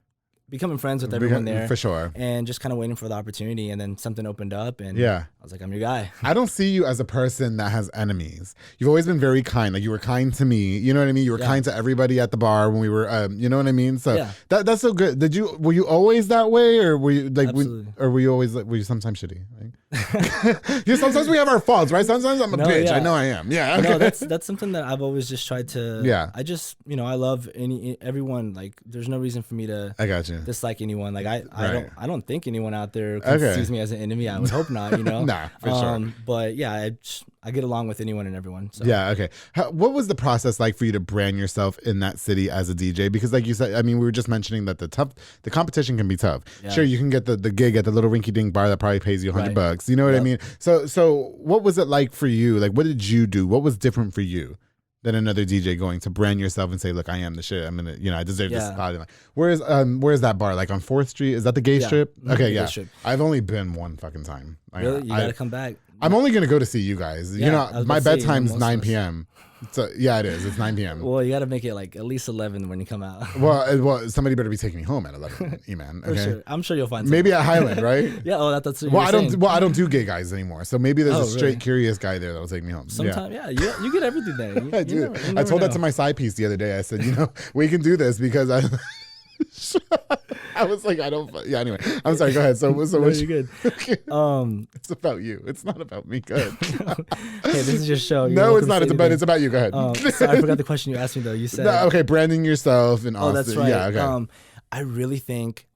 becoming friends with everyone there. For sure. And just kind of waiting for the opportunity. And then something opened up and I was like, I'm your guy. I don't see you as a person that has enemies. You've always been very kind. Like, you were kind to me. You know what I mean? You were kind to everybody at the bar when we were, you know what I mean? So that's so good. Were you always that way? Or were you like, were you always like, were you sometimes shitty? Like, sometimes we have our faults, right? Sometimes I'm a bitch. I know I am. Yeah. Okay. No, that's something that I've always just tried to. I just, you know, I love everyone. Like, there's no reason for me to. I got you. Dislike anyone. Like, I don't think anyone out there sees me as an enemy. I would hope not. You know. Nah, for sure. But yeah, I get along with anyone and everyone. So. Yeah. Okay. What was the process like for you to brand yourself in that city as a DJ? Because like you said, I mean, we were just mentioning that the competition can be tough. Yeah. Sure, you can get the gig at the little rinky dink bar that probably pays you $100. You know what I mean? So what was it like for you? Like, what did you do? What was different for you than another DJ going to brand yourself and say, look, I am the shit. I'm gonna, I deserve this spot. Like, where's that bar? Like on 4th Street? Is that the gay strip? Okay, yeah. I've only been one fucking time. Really? You gotta come back. I'm only gonna go to see you guys. My bedtime's 9 p.m. So yeah, it is. It's 9 p.m. Well, you got to make it like at least 11 when you come out. well, somebody better be taking me home at 11, Eman. Okay? For sure. I'm sure you'll find maybe at Highland, right? Yeah. Oh, that's what I don't do gay guys anymore. So maybe there's a straight curious guy there that'll take me home. Sometimes, you get everything there. I do. I told that to my side piece the other day. I said, we can do this because I was like, anyway, I'm sorry, go ahead. So no, you're good. Okay. It's about you. It's not about me. Good. Hey, this is your show. No, it's not. It's about you. Go ahead. I forgot the question you asked me though. You said branding yourself in Austin. Oh, that's right. Yeah, okay. I really think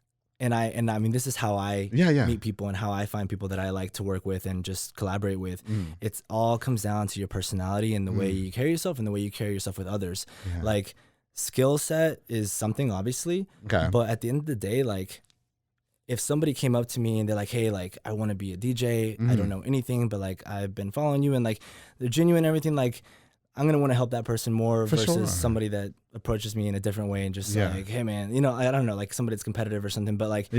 and I mean this is how I meet people and how I find people that I like to work with and just collaborate with. It's all comes down to your personality and the way you carry yourself and the way you carry yourself with others. Like skill set is something obviously, but at the end of the day, like if somebody came up to me and they're like, hey, like I want to be a DJ, I don't know anything, but like I've been following you and like they're genuine and everything, like I'm gonna want to help that person more versus somebody that approaches me in a different way and just like, hey man, I don't know, like somebody that's competitive or something, but like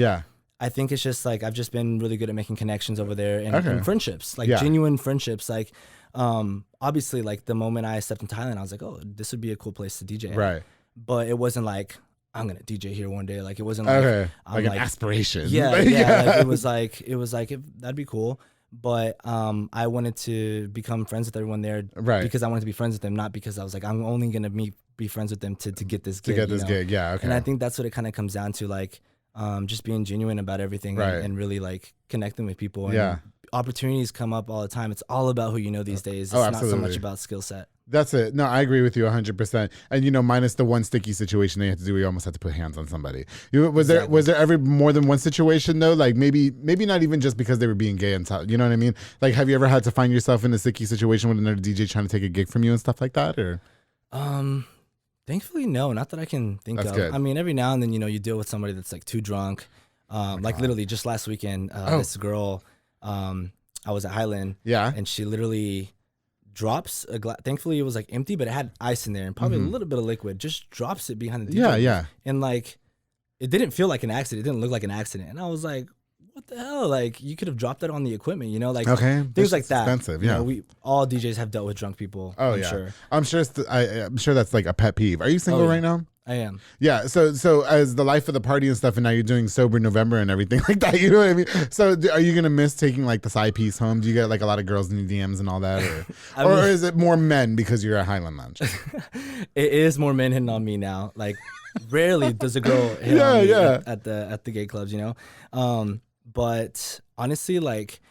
I think it's just like I've just been really good at making connections over there and friendships, like genuine friendships. Like obviously like the moment I stepped in Thailand, I was like, oh, this would be a cool place to DJ. Right. But it wasn't like I'm gonna DJ here one day. Like it wasn't like like an aspiration. Yeah, like, it was like that'd be cool. But I wanted to become friends with everyone there because I wanted to be friends with them, not because I was like I'm only gonna be friends with them to get this gig. Gig, yeah, okay. And I think that's what it kind of comes down to, like just being genuine about everything and really like connecting with people. And opportunities come up all the time. It's all about who you know these days. It's not so much about skill set. That's it. No, I agree with you 100%. And minus the one sticky situation they had to do, we almost had to put hands on somebody. Was there ever more than one situation though? Like maybe not even just because they were being gay and you know what I mean? Like have you ever had to find yourself in a sticky situation with another DJ trying to take a gig from you and stuff like that? Or thankfully no, not that I can think of. Good. I mean, every now and then you deal with somebody that's like too drunk. Like literally just last weekend, this girl, I was at Highland, and she literally drops a glass. Thankfully it was like empty, but it had ice in there and probably a little bit of liquid. Just drops it behind the DJ. And like it didn't feel like an accident. It didn't look like an accident. And I was like, what the hell? Like you could have dropped that on the equipment, like things like that. Expensive, yeah. We all DJs have dealt with drunk people. Oh, I'm sure. I'm sure that's like a pet peeve. Are you single right now? I am. Yeah. So as the life of the party and stuff, and now you're doing sober November and everything like that, you know what I mean? So are you gonna miss taking like the side piece home? Do you get like a lot of girls in your DMs and all that, or is it more men because you're at Highland Lounge? It is more men hitting on me now. Like rarely does a girl hit on me at the gay clubs, But honestly, like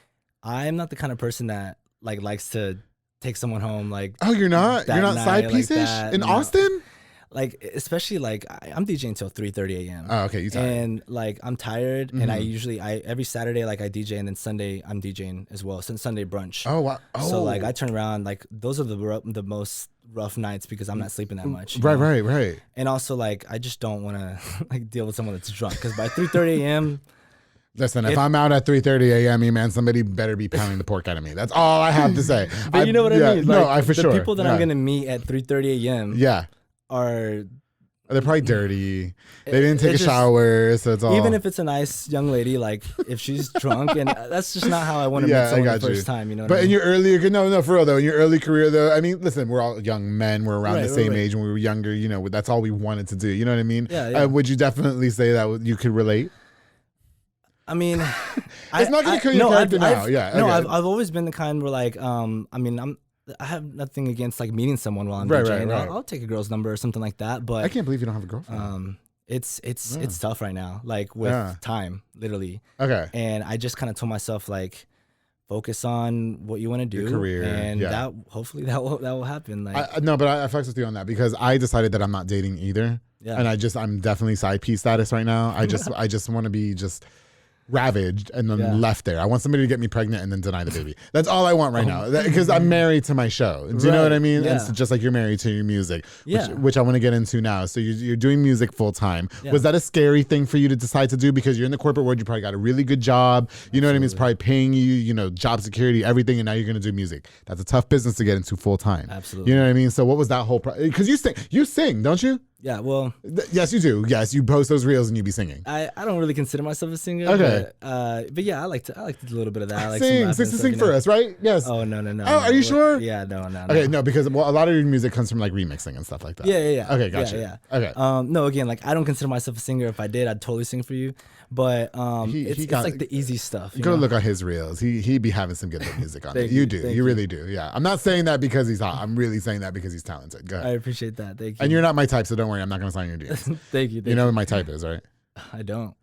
I'm not the kind of person that like likes to take someone home. Like you're not side piece-ish in Austin. Like especially like I'm DJing until 3:30 a.m. Oh, okay, you tired. And like I'm tired, and I usually every Saturday like I DJ, and then Sunday I'm DJing as well. Since Sunday brunch. Oh wow. So like I turn around, like those are the most rough nights because I'm not sleeping that much. Right. And also like I just don't want to like deal with someone that's drunk because by 3:30 a.m. Listen, if I'm out at 3:30 a.m., man, somebody better be pounding the pork out of me. That's all I have to say. But you know what I mean? Like, no, I for sure. The people that I'm gonna meet at 3:30 a.m. They're probably dirty. They didn't take a shower, so it's all. Even if it's a nice young lady, like if she's drunk, and that's just not how I want to meet someone the first time. But in your earlier, no, for real though, in your early career though, I mean, listen, we're all young men. We're around the same age when we were younger. That's all we wanted to do. You know what I mean? Yeah. Would you definitely say that you could relate? I mean, it's not going to kill your character now. I've always been the kind where like, I have nothing against like meeting someone while I'm DJing. Right. I'll take a girl's number or something like that. But I can't believe you don't have a girlfriend. It's tough right now, like with time, literally. Okay. And I just kind of told myself like, focus on what you want to do, your career, and that hopefully that will happen. Like I fucks with you on that because I decided that I'm not dating either. Yeah. And I'm definitely side piece status right now. I just want to be just. ravaged and then left there. I want somebody to get me pregnant and then deny the baby. That's all I want right now, because I'm married to my show. Do you know what I mean? And so just like you're married to your music, which I want to get into now. So you're doing music full time. Was that a scary thing for you to decide to do? Because you're in the corporate world, you probably got a really good job. You know what I mean? It's probably paying you, you know, job security, everything, and now you're going to do music. That's a tough business to get into full time. Absolutely. You know what I mean? So what was that whole because you sing, don't you? Yeah, well, yes, you do. Yes, you post those reels and you be singing. I don't really consider myself a singer. Okay, but yeah, I like to do a little bit of that. I like sing for us, right? Yes. Oh no. Oh, are you sure? Yeah, no. Okay, no, because a lot of your music comes from like remixing and stuff like that. Yeah. Okay, gotcha. Yeah. Okay. No, again, like I don't consider myself a singer. If I did, I'd totally sing for you. But it's like the easy stuff. Go look on his reels. He be having some good music on it. You do. You really do. Yeah. I'm not saying that because he's hot. I'm really saying that because he's talented. Go ahead. I appreciate that. Thank you. And you're not my type, so don't worry. I'm not going to sign your deals. Thank you. You know what my type is, right? I don't.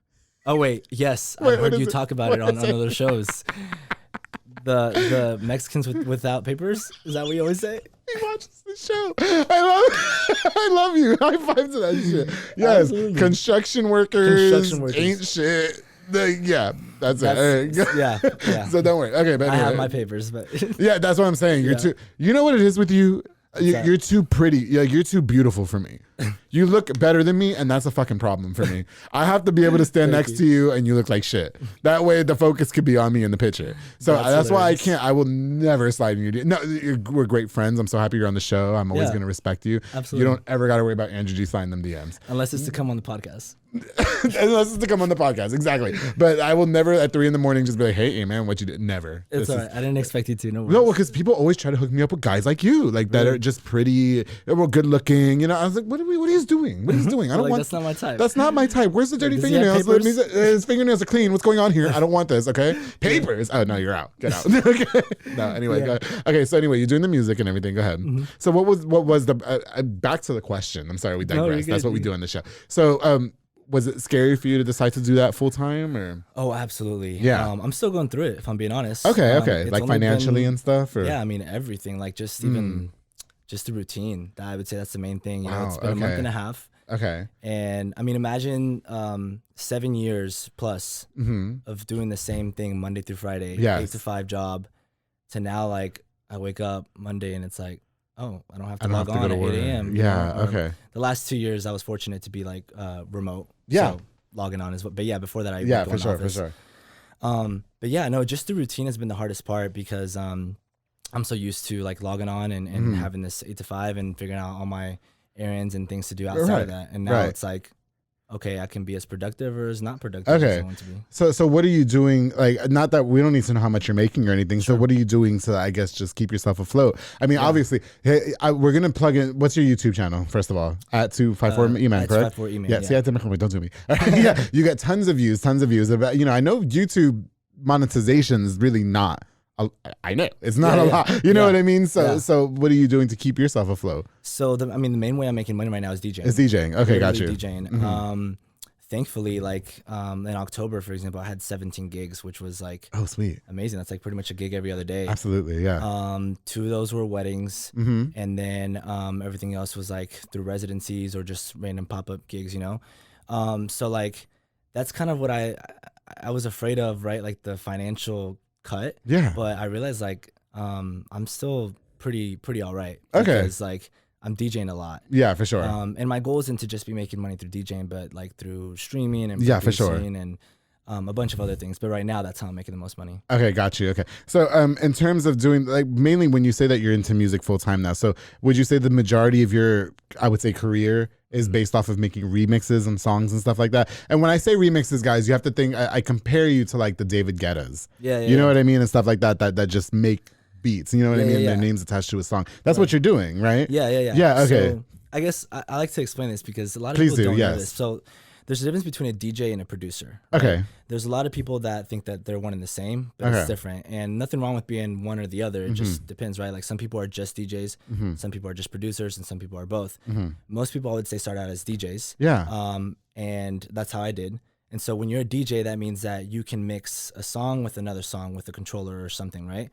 Oh wait, yes, I heard you talk about it on other shows. The Mexicans without papers. Is that what you always say? He watches the show. I love you. High five to that shit. Yes, absolutely. Construction workers ain't shit. That's it. Yeah. So don't worry. Okay, but anyway. I have my papers, but yeah, that's what I'm saying. You're too. You know what it is with you? You're too pretty. Like, you're too beautiful for me. You look better than me, and that's a fucking problem for me. I have to be able to stand next to you, and you look like shit. That way, the focus could be on me in the picture. So that's why I will never slide in your DM. No, we're great friends. I'm so happy you're on the show. I'm always going to respect you. Absolutely. You don't ever got to worry about Andrew G sliding them DMs. Unless it's to come on the podcast. Unless it's to come on the podcast, exactly. But I will never at 3 a.m. just be like, "Hey, man, what you did?" Never. It's all right. I didn't expect you to. No, because people always try to hook me up with guys like you, like that are just pretty, well, good looking. You know, I was like, what are you doing? What are you doing? I don't want. That's not my type. That's not my type. Where's the dirty fingernails? His fingernails are clean. What's going on here? I don't want this. Okay, papers. Oh no, you're out. Get out. Okay. No. Anyway. Okay. So anyway, you're doing the music and everything. Go ahead. So what was the back to the question? I'm sorry, we digress. That's what we do on the show. So was it scary for you to decide to do that full time, or? Oh, absolutely. Yeah. I'm still going through it, if I'm being honest. Okay. Like financially and stuff, or? Yeah, I mean everything. Like just even just the routine. I would say that's the main thing. You know, it's been a month and a half. Okay. And I mean, imagine 7 years plus of doing the same thing Monday through Friday, 8 to 5 job, to now like I wake up Monday and it's like, oh, I don't have to log on at 8 a.m. Yeah, okay. The last 2 years I was fortunate to be like remote. Yeah. So logging on is what, but yeah, before that I for sure. But yeah, no, just the routine has been the hardest part because I'm so used to like logging on and having this 8 to 5 and figuring out all my errands and things to do outside of that. And now it's like, okay, I can be as productive or as not productive as I want to be. So what are you doing? Like, not that we don't need to know how much you're making or anything. Sure. So what are you doing to, I guess, just keep yourself afloat? I mean, obviously, we're going to plug in. What's your YouTube channel, first of all? At 254 Eman, correct? 254 Eman, yeah. See, I did my don't do me. Yeah, you get tons of views. About, you know, I know YouTube monetization is really not. I know it's not a lot. You know what I mean? So what are you doing to keep yourself afloat? So the main way I'm making money right now is DJing. It's DJing. Okay, got you. DJing. Thankfully, like in October, for example, I had 17 gigs, which was like sweet, amazing. That's like pretty much a gig every other day. Absolutely, yeah. 2 of those were weddings, and then everything else was like through residencies or just random pop-up gigs, you know. So like that's kind of what I was afraid of, right? Like the financial cut. Yeah. But I realized like I'm still pretty all right. Okay. Because like I'm DJing a lot. Yeah, for sure. And my goal isn't to just be making money through DJing, but like through streaming and for sure, and a bunch of other things. But right now, that's how I'm making the most money. Okay, got you. Okay. So in terms of doing, like, mainly when you say that you're into music full time now, so would you say the majority of your, I would say, career is based off of making remixes and songs and stuff like that? And when I say remixes, guys, you have to think, I compare you to like the David Guettas. Yeah. You know what I mean? And stuff like that just make beats. You know what I mean? Their names attached to a song. That's what you're doing, right? Yeah. Yeah, okay. So I guess I like to explain this because a lot of people don't know this. So there's a difference between a DJ and a producer. Right? Okay. There's a lot of people that think that they're one and the same, but it's different. And nothing wrong with being one or the other. It just depends, right? Like some people are just DJs, some people are just producers, and some people are both. Most people, I would say, start out as DJs. Yeah. And that's how I did. And so when you're a DJ, that means that you can mix a song with another song with a controller or something, right?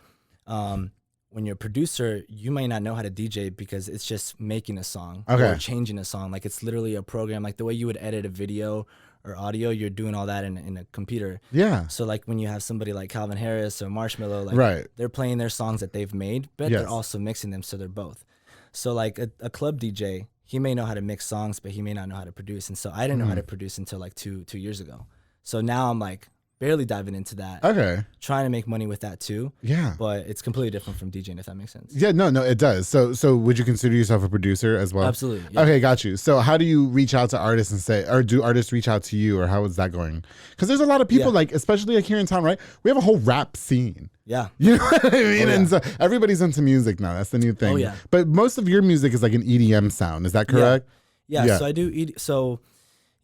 When you're a producer, you might not know how to DJ because it's just making a song or changing a song. Like it's literally a program, like the way you would edit a video or audio, you're doing all that in a computer. Yeah. So like when you have somebody like Calvin Harris or Marshmello, like right. they're playing their songs that they've made, but Yes. they're also mixing them, so they're both. So like a club DJ, he may know how to mix songs, but he may not know how to produce. And so I didn't know how to produce until like two years ago. So now I'm like barely diving into that. Okay. Trying to make money with that too. Yeah. But it's completely different from DJing, if that makes sense. Yeah, no, it does. So would you consider yourself a producer as well? Absolutely. Yeah. Okay, got you. So how do you reach out to artists and say, or do artists reach out to you, or how is that going? Because there's a lot of people like, especially like here in town, right? We have a whole rap scene. Yeah. You know what I mean? And so everybody's into music now. That's the new thing. Oh, yeah. But most of your music is like an EDM sound. Is that correct? Yeah. So I do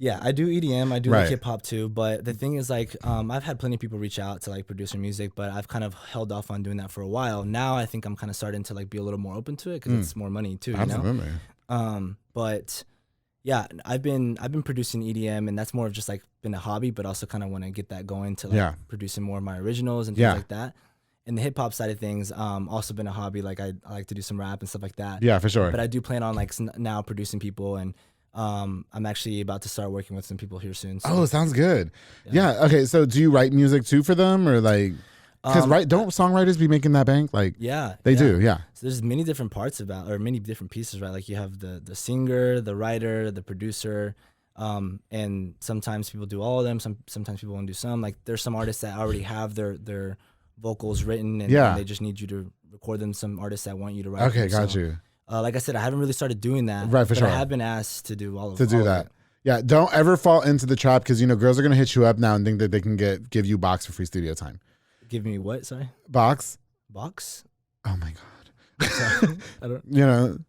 I do EDM. I do Right. like hip hop too. But the thing is, like, I've had plenty of people reach out to like produce their music, but I've kind of held off on doing that for a while. Now I think I'm kind of starting to like be a little more open to it because it's more money too. Absolutely. You know? But yeah, I've been producing EDM, and that's more of just like been a hobby, but also kind of want to get that going to like producing more of my originals and things like that. And the hip hop side of things, also been a hobby. Like I like to do some rap and stuff like that. Yeah, for sure. But I do plan on like now producing people, and I'm actually about to start working with some people here soon. So. Oh, sounds good. Yeah. Okay. So do you write music too for them, or like, because don't songwriters be making that bank? Like, they do. Yeah. So there's many different parts or many different pieces, right? Like you have the singer, the writer, the producer. And sometimes people do all of them. Sometimes people want to do some. Like there's some artists that already have their vocals written, and they just need you to record them. Some artists that want you to write. Okay, them. got So, you. like I said, I haven't really started doing that. Right, for sure. I have been asked to do all of that. It. Yeah, don't ever fall into the trap, because girls are gonna hit you up now and think that they can give you box for free studio time. Give me what? Sorry. Box. Oh my god. Sorry. I don't.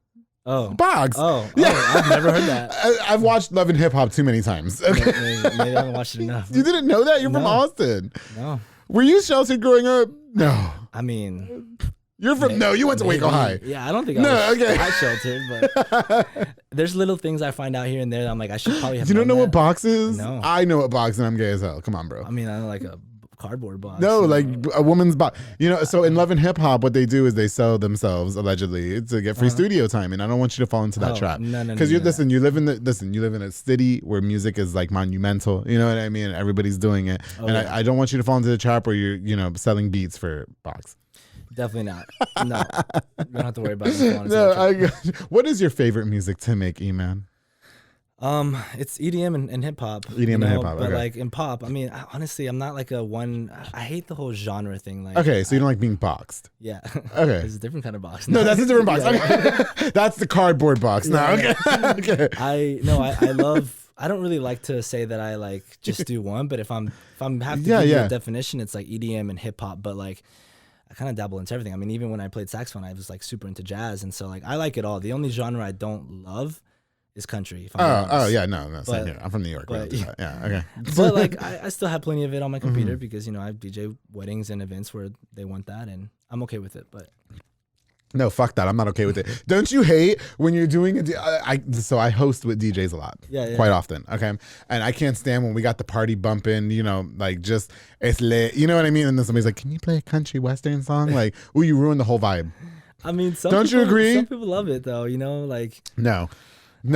Oh. Box. Oh. I've never heard that. I've watched Love and Hip Hop too many times. Okay. Maybe I haven't watched it enough. You didn't know that? You're from Austin. No. Were you sheltered growing up? No. I mean, you're from you went to Waco High. Yeah, I don't think I was sheltered, but there's little things I find out here and there that I'm like, I should probably have. You don't know what box is? No. I know what box, and I'm gay as hell. Come on, bro. I mean, I know like a cardboard box. No, like a woman's box. So in Love and Hip Hop, what they do is they sell themselves allegedly to get free studio time, and I don't want you to fall into that trap. No. Because you live in a city where music is like monumental. You know what I mean? Everybody's doing it, I don't want you to fall into the trap where you're selling beats for box. Definitely not. No, you don't have to worry about it. What is your favorite music to make, Eman? It's EDM and hip hop. EDM and hip hop, but okay. like in pop, I mean, honestly, I'm not like I hate the whole genre thing. Like, okay, so you don't like being boxed? Yeah. Okay. It's a different kind of box. No, that's a different box. Okay. That's the cardboard box. No, okay. Okay. I love. I don't really like to say that I like just do one, but if I'm have to give you a definition, it's like EDM and hip hop. But like, I kind of dabble into everything. I mean, even when I played saxophone, I was like super into jazz, and so like I like it all. The only genre I don't love is country. If I'm yeah, no, same here. I'm from New York. But, yeah, okay. But like, I still have plenty of it on my computer because I DJ weddings and events where they want that, and I'm okay with it. But no, fuck that. I'm not okay with it. Don't you hate when you're doing so I host with DJs a lot, quite often. Okay, and I can't stand when we got the party bumping. Like just it's lit. You know what I mean? And then somebody's like, "Can you play a country western song?" Like, ooh, you ruined the whole vibe. I mean, don't you agree? Some people love it though. Like No,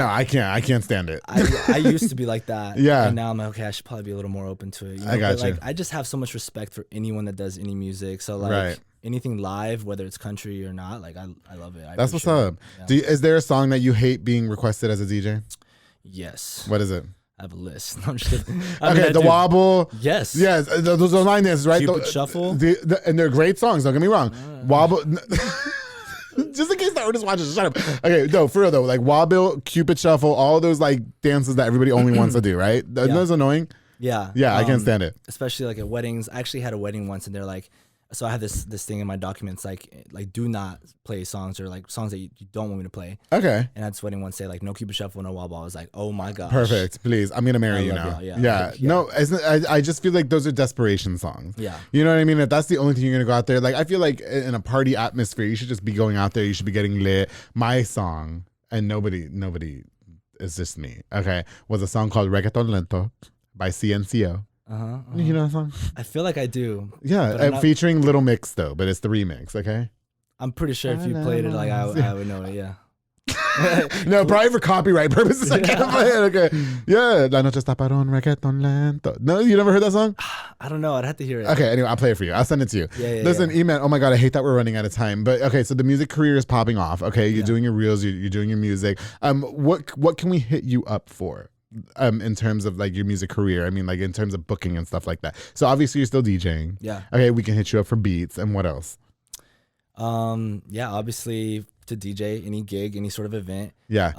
I can't. I can't stand it. I used to be like that. Yeah. And now I'm like, okay, I should probably be a little more open to it. I got you. Like, I just have so much respect for anyone that does any music. So like anything live, whether it's country or not, like I love it. That's what's up. Yeah. Is there a song that you hate being requested as a DJ? Yes. What is it? I have a list. No, I'm just kidding. Okay, the wobble. Yes. Those are line dances, right? Cupid Shuffle. And they're great songs. Don't get me wrong. Wobble. Just in case the artist watches, shut up. Okay, no, for real though, like wobble, Cupid Shuffle, all those like dances that everybody only wants to do, right? Those annoying. Yeah, I can't stand it. Especially like at weddings. I actually had a wedding once, and they're like, so I have this thing in my documents, like do not play songs or like songs that you don't want me to play. Okay. And I had this wedding once say like no Cupid Shuffle, no wobble. I was like, oh my gosh. Perfect. Please, I'm gonna marry you now. Yeah. No, I just feel like those are desperation songs. Yeah. You know what I mean? If that's the only thing you're gonna go out there, like I feel like in a party atmosphere, you should just be going out there. You should be getting lit. My song, and nobody, it's just me. Okay, was a song called Reggaeton Lento by CNCO. You know that song? I feel like I do. Yeah, featuring Little Mix though, but it's the remix. Okay. I'm pretty sure if you played it, like I would know it. Yeah. No, probably for copyright purposes. I can't play it. Okay. Yeah. La noche está para un reggaeton lento. No, you never heard that song? I don't know. I'd have to hear it. Okay, anyway, I'll play it for you. I'll send it to you. Yeah, Listen, Eman, oh my God, I hate that we're running out of time. But okay, so the music career is popping off. Okay, you're doing your reels, you're doing your music. What can we hit you up for? In terms of like your music career, I mean, like in terms of booking and stuff like that. So obviously you're still DJing. Yeah. Okay, we can hit you up for beats and what else? Yeah, obviously to DJ any gig, any sort of event. Yeah.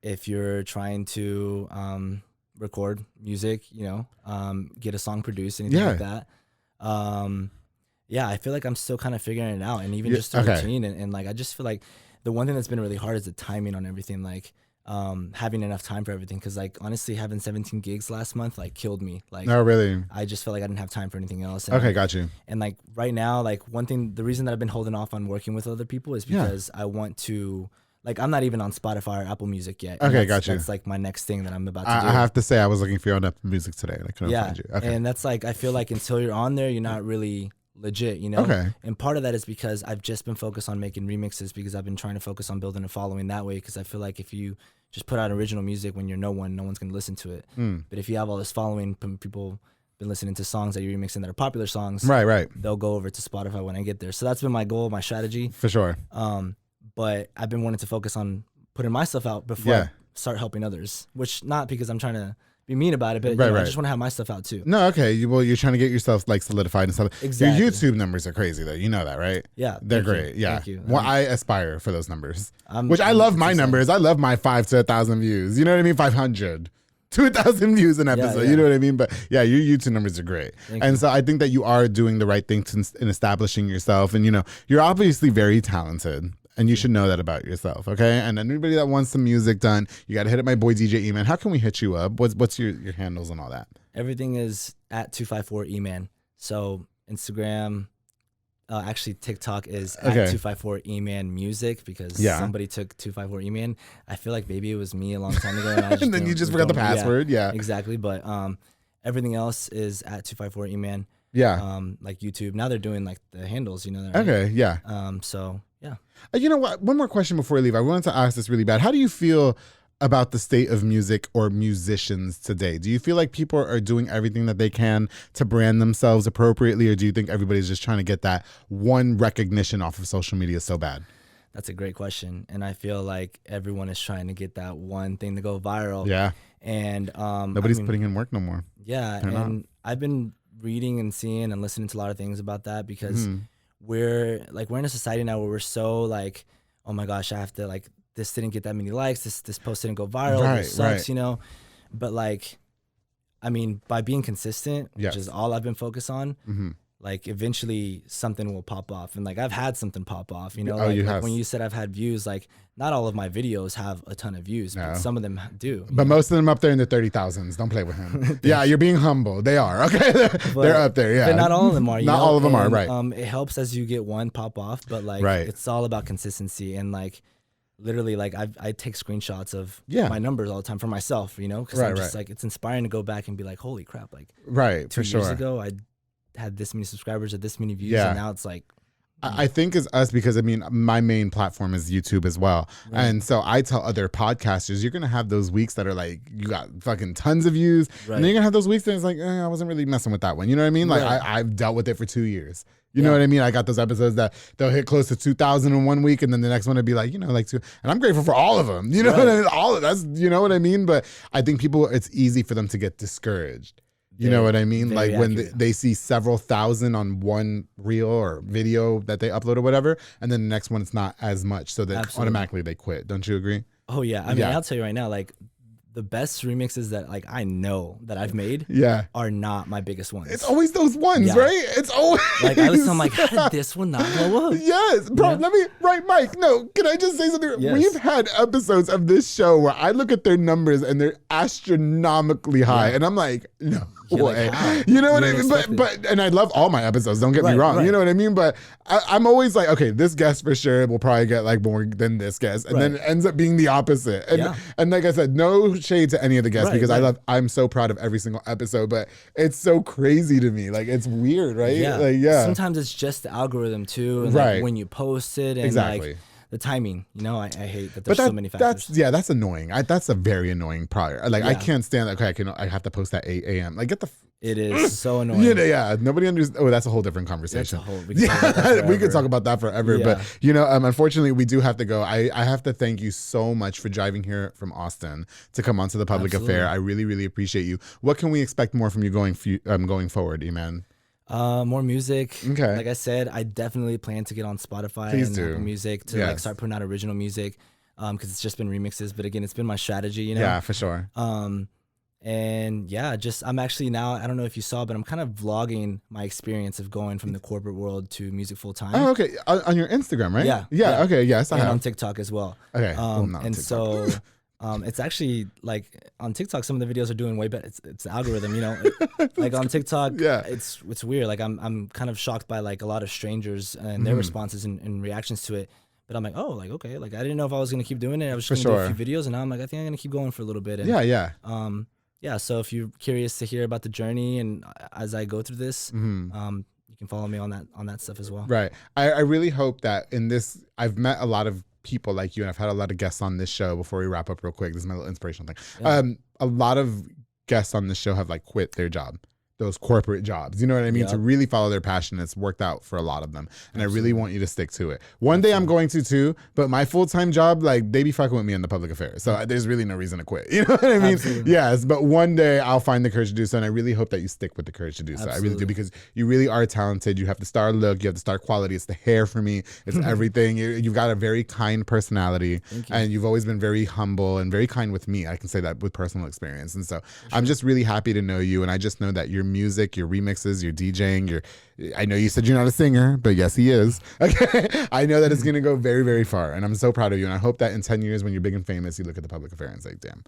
If you're trying to record music, get a song produced, anything like that. Yeah, I feel like I'm still kind of figuring it out, and even just the routine, and like I just feel like the one thing that's been really hard is the timing on everything, like having enough time for everything, because like honestly having 17 gigs last month like killed me. Like, oh really? I just felt like I didn't have time for anything else. And okay, got you. And like right now, like the reason that I've been holding off on working with other people is because I want to, like, I'm not even on Spotify or Apple Music yet. Okay, got you. That's like my next thing that I'm about to do. I have to say I was looking for you on Apple Music today and I couldn't find you. Okay. And that's like, I feel like until you're on there, you're not really legit, Okay. And part of that is because I've just been focused on making remixes, because I've been trying to focus on building a following that way, because I feel like if you just put out original music when you're no one's going to listen to it. But if you have all this following, people been listening to songs that you're remixing that are popular songs, right, they'll go over to Spotify when I get there. So that's been my goal, my strategy. For sure. But I've been wanting to focus on putting my stuff out before I start helping others, which not because I'm trying to be mean about it, but I just want to have my stuff out too. No, okay. Well, you're trying to get yourself like solidified and stuff. Exactly. Your YouTube numbers are crazy though. You know that, right? Yeah. They're great. You. Yeah. Thank you. Well, I aspire for those numbers, which I love my numbers. I love my 5 to 1,000 views. You know what I mean? 500 to 1,000 views an episode. You know what I mean? But yeah, your YouTube numbers are great. Thank you. So I think that you are doing the right thing in establishing yourself. And you're obviously very talented. And you should know that about yourself, okay? And anybody that wants some music done, you got to hit up my boy DJ Eman. How can we hit you up? What's your handles and all that? Everything is at 254 Eman. So Instagram, actually TikTok is at 254 Eman Music, because somebody took 254 Eman. I feel like maybe it was me a long time ago. And then you just forgot the password. Yeah, exactly. But everything else is at 254 Eman. Yeah. Like YouTube. Now they're doing like the handles, Okay, yeah. So yeah. You know what? One more question before I leave. I wanted to ask this really bad. How do you feel about the state of music or musicians today? Do you feel like people are doing everything that they can to brand themselves appropriately, or do you think everybody's just trying to get that one recognition off of social media so bad? That's a great question. And I feel like everyone is trying to get that one thing to go viral. Yeah. And nobody's putting in work no more. Yeah. And I've been reading and seeing and listening to a lot of things about that, because we're in a society now where we're so like, oh my gosh, I have to, like, this didn't get that many likes, this post didn't go viral, this sucks, but like, I mean, by being consistent, which is all I've been focused on, like eventually something will pop off. And like I've had something pop off, like when you said I've had views, like not all of my videos have a ton of views, but some of them do. But most of them up there in the 30,000s. Don't play with him. Yeah, you're being humble. They are. Okay, they're up there. Yeah, but not all of them are. Not all of them are. Right. It helps as you get one pop off, but like it's all about consistency. And like literally, like I take screenshots of my numbers all the time for myself, because I'm just like, it's inspiring to go back and be like, holy crap, like 2 years ago I had this many subscribers or this many views, and now it's like, I think it's us, because I mean, my main platform is YouTube as well. Right. And so I tell other podcasters, you're going to have those weeks that are like, you got fucking tons of views. Right. And then you're going to have those weeks that it's like, I wasn't really messing with that one. You know what I mean? Like I've dealt with it for 2 years. You know what I mean? I got those episodes that they'll hit close to 2,000 in 1 week, and then the next one would be like, like 2. And I'm grateful for all of them. You know what I mean? All of that's, you know what I mean? But I think it's easy for them to get discouraged. You know what I mean? Like when they see several thousand on one reel or video that they upload or whatever, and then the next one it's not as much, so that automatically they quit. Don't you agree? Oh yeah. I mean, I'll tell you right now, like the best remixes that like I know that I've made are not my biggest ones. It's always those ones, right? It's always like I'm like, how did this one not blow up? Yes, bro. Let me Mike. No, can I just say something? Yes. We've had episodes of this show where I look at their numbers and they're astronomically high, and I'm like, no. Way. Like, you know what I mean? But and I love all my episodes, don't get me wrong. You know what I mean? But I'm always like, okay, this guest for sure will probably get like more than this guest. And then it ends up being the opposite. And like I said, no shade to any of the guests, because I'm so proud of every single episode, but it's so crazy to me. Like it's weird, right? Yeah. Like, sometimes it's just the algorithm too. And like when you post it, and like the timing. You know, I hate that there's so many factors. That's annoying. That's a very annoying prior. Like I can't stand that. Okay, I have to post at 8 a.m. Like get the. It is so annoying. Nobody understands. Oh, that's a whole different conversation. We could talk about that forever. Yeah. But unfortunately, we do have to go. I have to thank you so much for driving here from Austin to come onto the Public Affair. I really, really appreciate you. What can we expect more from you going forward, Eman? More music. Okay. Like I said, I definitely plan to get on Spotify Please and do. Apple Music to like start putting out original music. Because it's just been remixes. But again, it's been my strategy. You know. Yeah, for sure. And yeah, I'm actually now, I don't know if you saw, but I'm kind of vlogging my experience of going from the corporate world to music full time. Oh, okay. On your Instagram, right? Yeah. Okay. Yes, I have. And on TikTok as well. Okay. And so it's actually like on TikTok, some of the videos are doing way better. It's the algorithm, you know, like on TikTok, it's weird. Like I'm kind of shocked by like a lot of strangers and their responses and reactions to it. But I'm like, oh, like, okay. Like I didn't know if I was going to keep doing it. I was just going to do a few videos, and now I'm like, I think I'm going to keep going for a little bit. And, yeah, so if you're curious to hear about the journey and as I go through this, you can follow me on that stuff as well. Right. I really hope that in this, I've met a lot of people like you, and I've had a lot of guests on this show. Before we wrap up real quick, this is my little inspirational thing. Yeah. A lot of guests on this show have like quit their job, those corporate jobs, you know what I mean? Yep. To really follow their passion. It's worked out for a lot of them. And I really want you to stick to it. One day I'm going to too, but my full-time job, like they be fucking with me in the Public Affairs. So there's really no reason to quit. You know what I mean? Absolutely. Yes, but one day I'll find the courage to do so. And I really hope that you stick with the courage to do so. I really do, because you really are talented. You have the star look, you have the star quality. It's the hair for me. It's everything. You've got a very kind personality, and you've always been very humble and very kind with me. I can say that with personal experience. And so I'm just really happy to know you. And I just know that your music, your remixes, your DJing, I know you said you're not a singer, but yes, he is. Okay. I know that it's going to go very, very far. And I'm so proud of you. And I hope that in 10 years when you're big and famous, you look at the Public Affair and say, damn.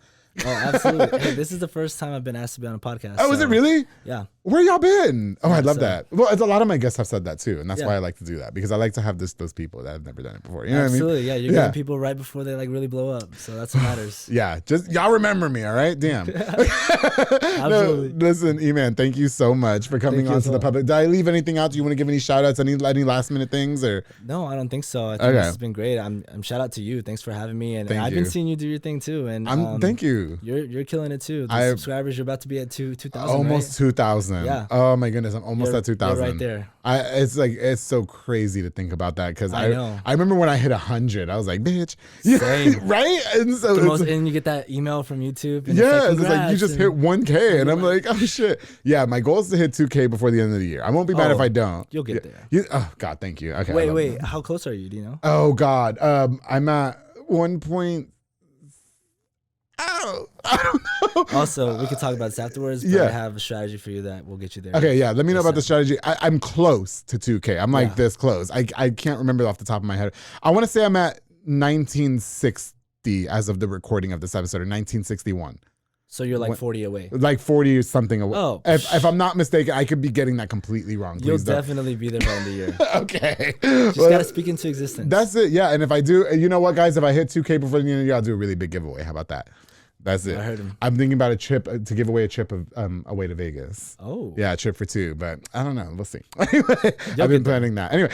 Oh, absolutely. Hey, this is the first time I've been asked to be on a podcast. Oh, is it really? Yeah. Where y'all been? Oh, I love that. Well, a lot of my guests have said that too. And that's why I like to do that, because I like to have those people that have never done it before. You know what I mean? Absolutely. Yeah. You're getting people right before they like really blow up. So that's what matters. Yeah. Just y'all remember me. All right. Damn. Absolutely. No, listen, Eman, thank you so much for coming on to the Public. Did I leave anything out? Do you want to give any shout outs, any last minute things, or? No, I don't think so. I think this has been great. I'm shout out to you. Thanks for having me. And I've been seeing you do your thing too. And thank you. You're killing it too. The subscribers, you're about to be at 2,000. Almost 2,000. Yeah. Oh my goodness, I'm almost at 2,000. Right there. It's so crazy to think about that, because I know. I remember when I hit 100, I was like, bitch, same, right? And so and you get that email from YouTube. And it's like you just hit 1K, and I'm like, oh shit. Yeah, my goal is to hit 2K before the end of the year. I won't be mad if I don't. You'll get there. Oh God, thank you. Okay. Wait, how close are you? Do you know? Oh God, I'm at 1 point. Oh, I don't know. Also, we could talk about this afterwards, but I have a strategy for you that will get you there. Okay, yeah. Let me know about the strategy. I'm close to 2K. I'm like this close. I can't remember off the top of my head. I want to say I'm at 1960 as of the recording of this episode, or 1961. So you're like 40 away. Like 40 or something away. Oh. If I'm not mistaken, I could be getting that completely wrong. You'll definitely be there by the end of the year. Okay. Just got to speak into existence. That's it, yeah. And if I do, you know what, guys? If I hit 2K before the end of the year, I'll do a really big giveaway. How about that? That's it. I heard him. I'm thinking about a trip to give away a trip of away to Vegas. Oh. Yeah, a trip for 2, but I don't know. We'll see. Anyway, I've been planning that. Anyway,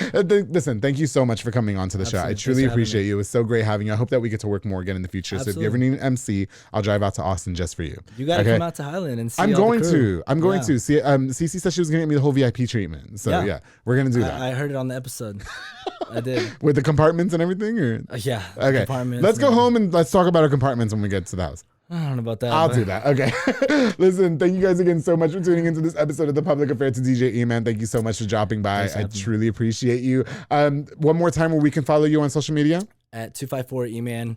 listen, thank you so much for coming on to the show. I truly appreciate you. It was so great having you. I hope that we get to work more again in the future. Absolutely. So if you ever need an MC, I'll drive out to Austin just for you. You got to come out to Highland and see I'm going the crew. to. I'm going to. See, Cece said she was going to get me the whole VIP treatment. So yeah we're going to do that. I heard it on the episode. I did. With the compartments and everything? Or? Yeah. Okay. Let's go home and let's talk about our compartments when we get to the house. I don't know about that. I'll do that. Okay. Listen, thank you guys again so much for tuning into this episode of The Public Affair. To DJ Eman, thank you so much for dropping by. I truly appreciate you. One more time where we can follow you on social media? At 254 Eman.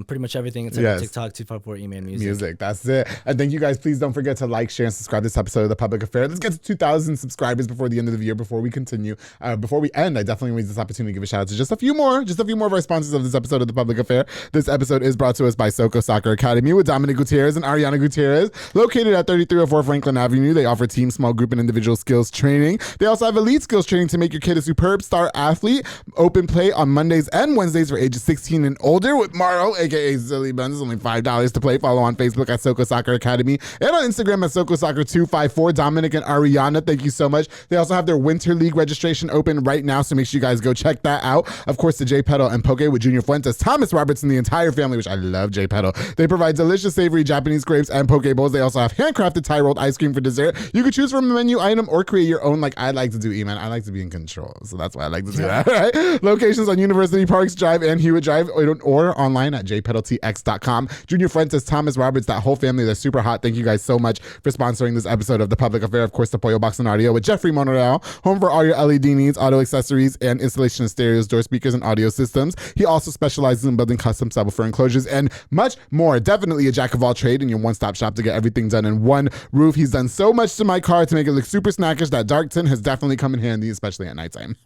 Pretty much everything. It's on TikTok, 254 Eman Music. That's it. And thank you guys. Please don't forget to like, share, and subscribe to this episode of The Public Affair. Let's get to 2,000 subscribers before the end of the year. Before we continue, before we end, I definitely want this opportunity to give a shout out to just a few more of our sponsors of this episode of The Public Affair. This episode is brought to us by Soko Soccer Academy with Dominic Gutierrez and Ariana Gutierrez, located at 3304 Franklin Avenue. They offer team, small group, and individual skills training. They also have elite skills training to make your kid a superb star athlete. Open play on Mondays and Wednesdays for ages 16 and older with Maro Show, aka Silly Buns. It's only $5 to play. Follow on Facebook at Soko Soccer Academy and on Instagram at Soko Soccer 254. Dominic and Ariana, thank you so much. They also have their Winter League registration open right now, so make sure you guys go check that out. Of course, the J Pedal and Poke with Junior Fuentes, Thomas Roberts, and the entire family, which I love J Pedal. They provide delicious, savory Japanese grapes and poke bowls. They also have handcrafted Thai rolled ice cream for dessert. You can choose from a menu item or create your own, like I like to do, Eman. I like to be in control, so that's why I like to do that. Right? Locations on University Parks Drive and Hewitt Drive, or online at jpedaltx.com. Junior Fuentes, Thomas Roberts, that whole family, they're super hot. Thank you guys so much for sponsoring this episode of The Public Affair. Of course, the Pollo Box and Audio with Jeffrey Monreal, home for all your LED needs, auto accessories, and installation of stereos, door speakers, and audio systems. He also specializes in building custom subwoofer enclosures and much more. Definitely a jack of all trade and your one-stop shop to get everything done in one roof. He's done so much to my car to make it look super snackish. That dark tint has definitely come in handy, especially at nighttime.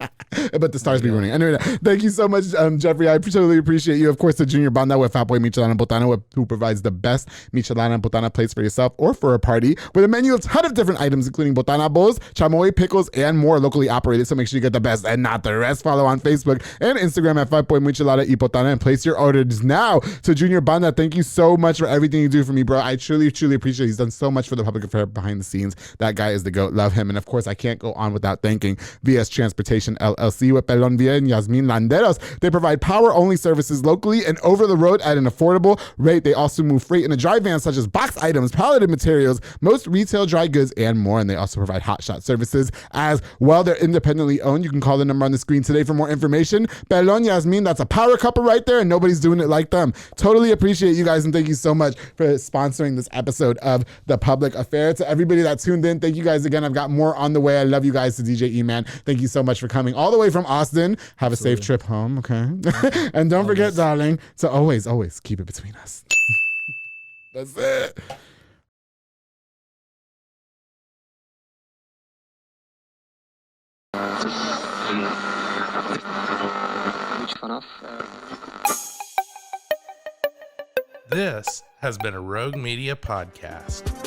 But the stars be running. Anyway, thank you so much, Jeffrey. I totally appreciate you. Of course, the Junior Banda with Fatboy Michelada and Botana, who provides the best Michelada and Botana plates for yourself or for a party, with a menu of a ton of different items, including Botana bowls, chamoy, pickles, and more, locally operated. So make sure you get the best and not the rest. Follow on Facebook and Instagram at Fatboy Michelada y Botana and place your orders now. To Junior Banda, thank you so much for everything you do for me, bro. I truly, truly appreciate it. He's done so much for the Public Affair behind the scenes. That guy is the GOAT. Love him. And of course, I can't go on without thanking VS Transportation LLC with Pelon Villa and Yasmin Landeros. They provide power-only services locally and over the road at an affordable rate. They also move freight in a dry van, such as box items, palleted materials, most retail dry goods, and more. And they also provide hot shot services as well. They're independently owned. You can call the number on the screen today for more information. Pelon, Yasmin, that's a power couple right there, and nobody's doing it like them. Totally appreciate you guys, and thank you so much for sponsoring this episode of The Public Affair. To everybody that tuned in, thank you guys again. I've got more on the way. I love you guys. To DJ Eman, thank you so much for coming all the way from Austin. Have a safe trip home, okay? And don't forget, darling, to always, always keep it between us. That's it. This has been a Rogue Media podcast.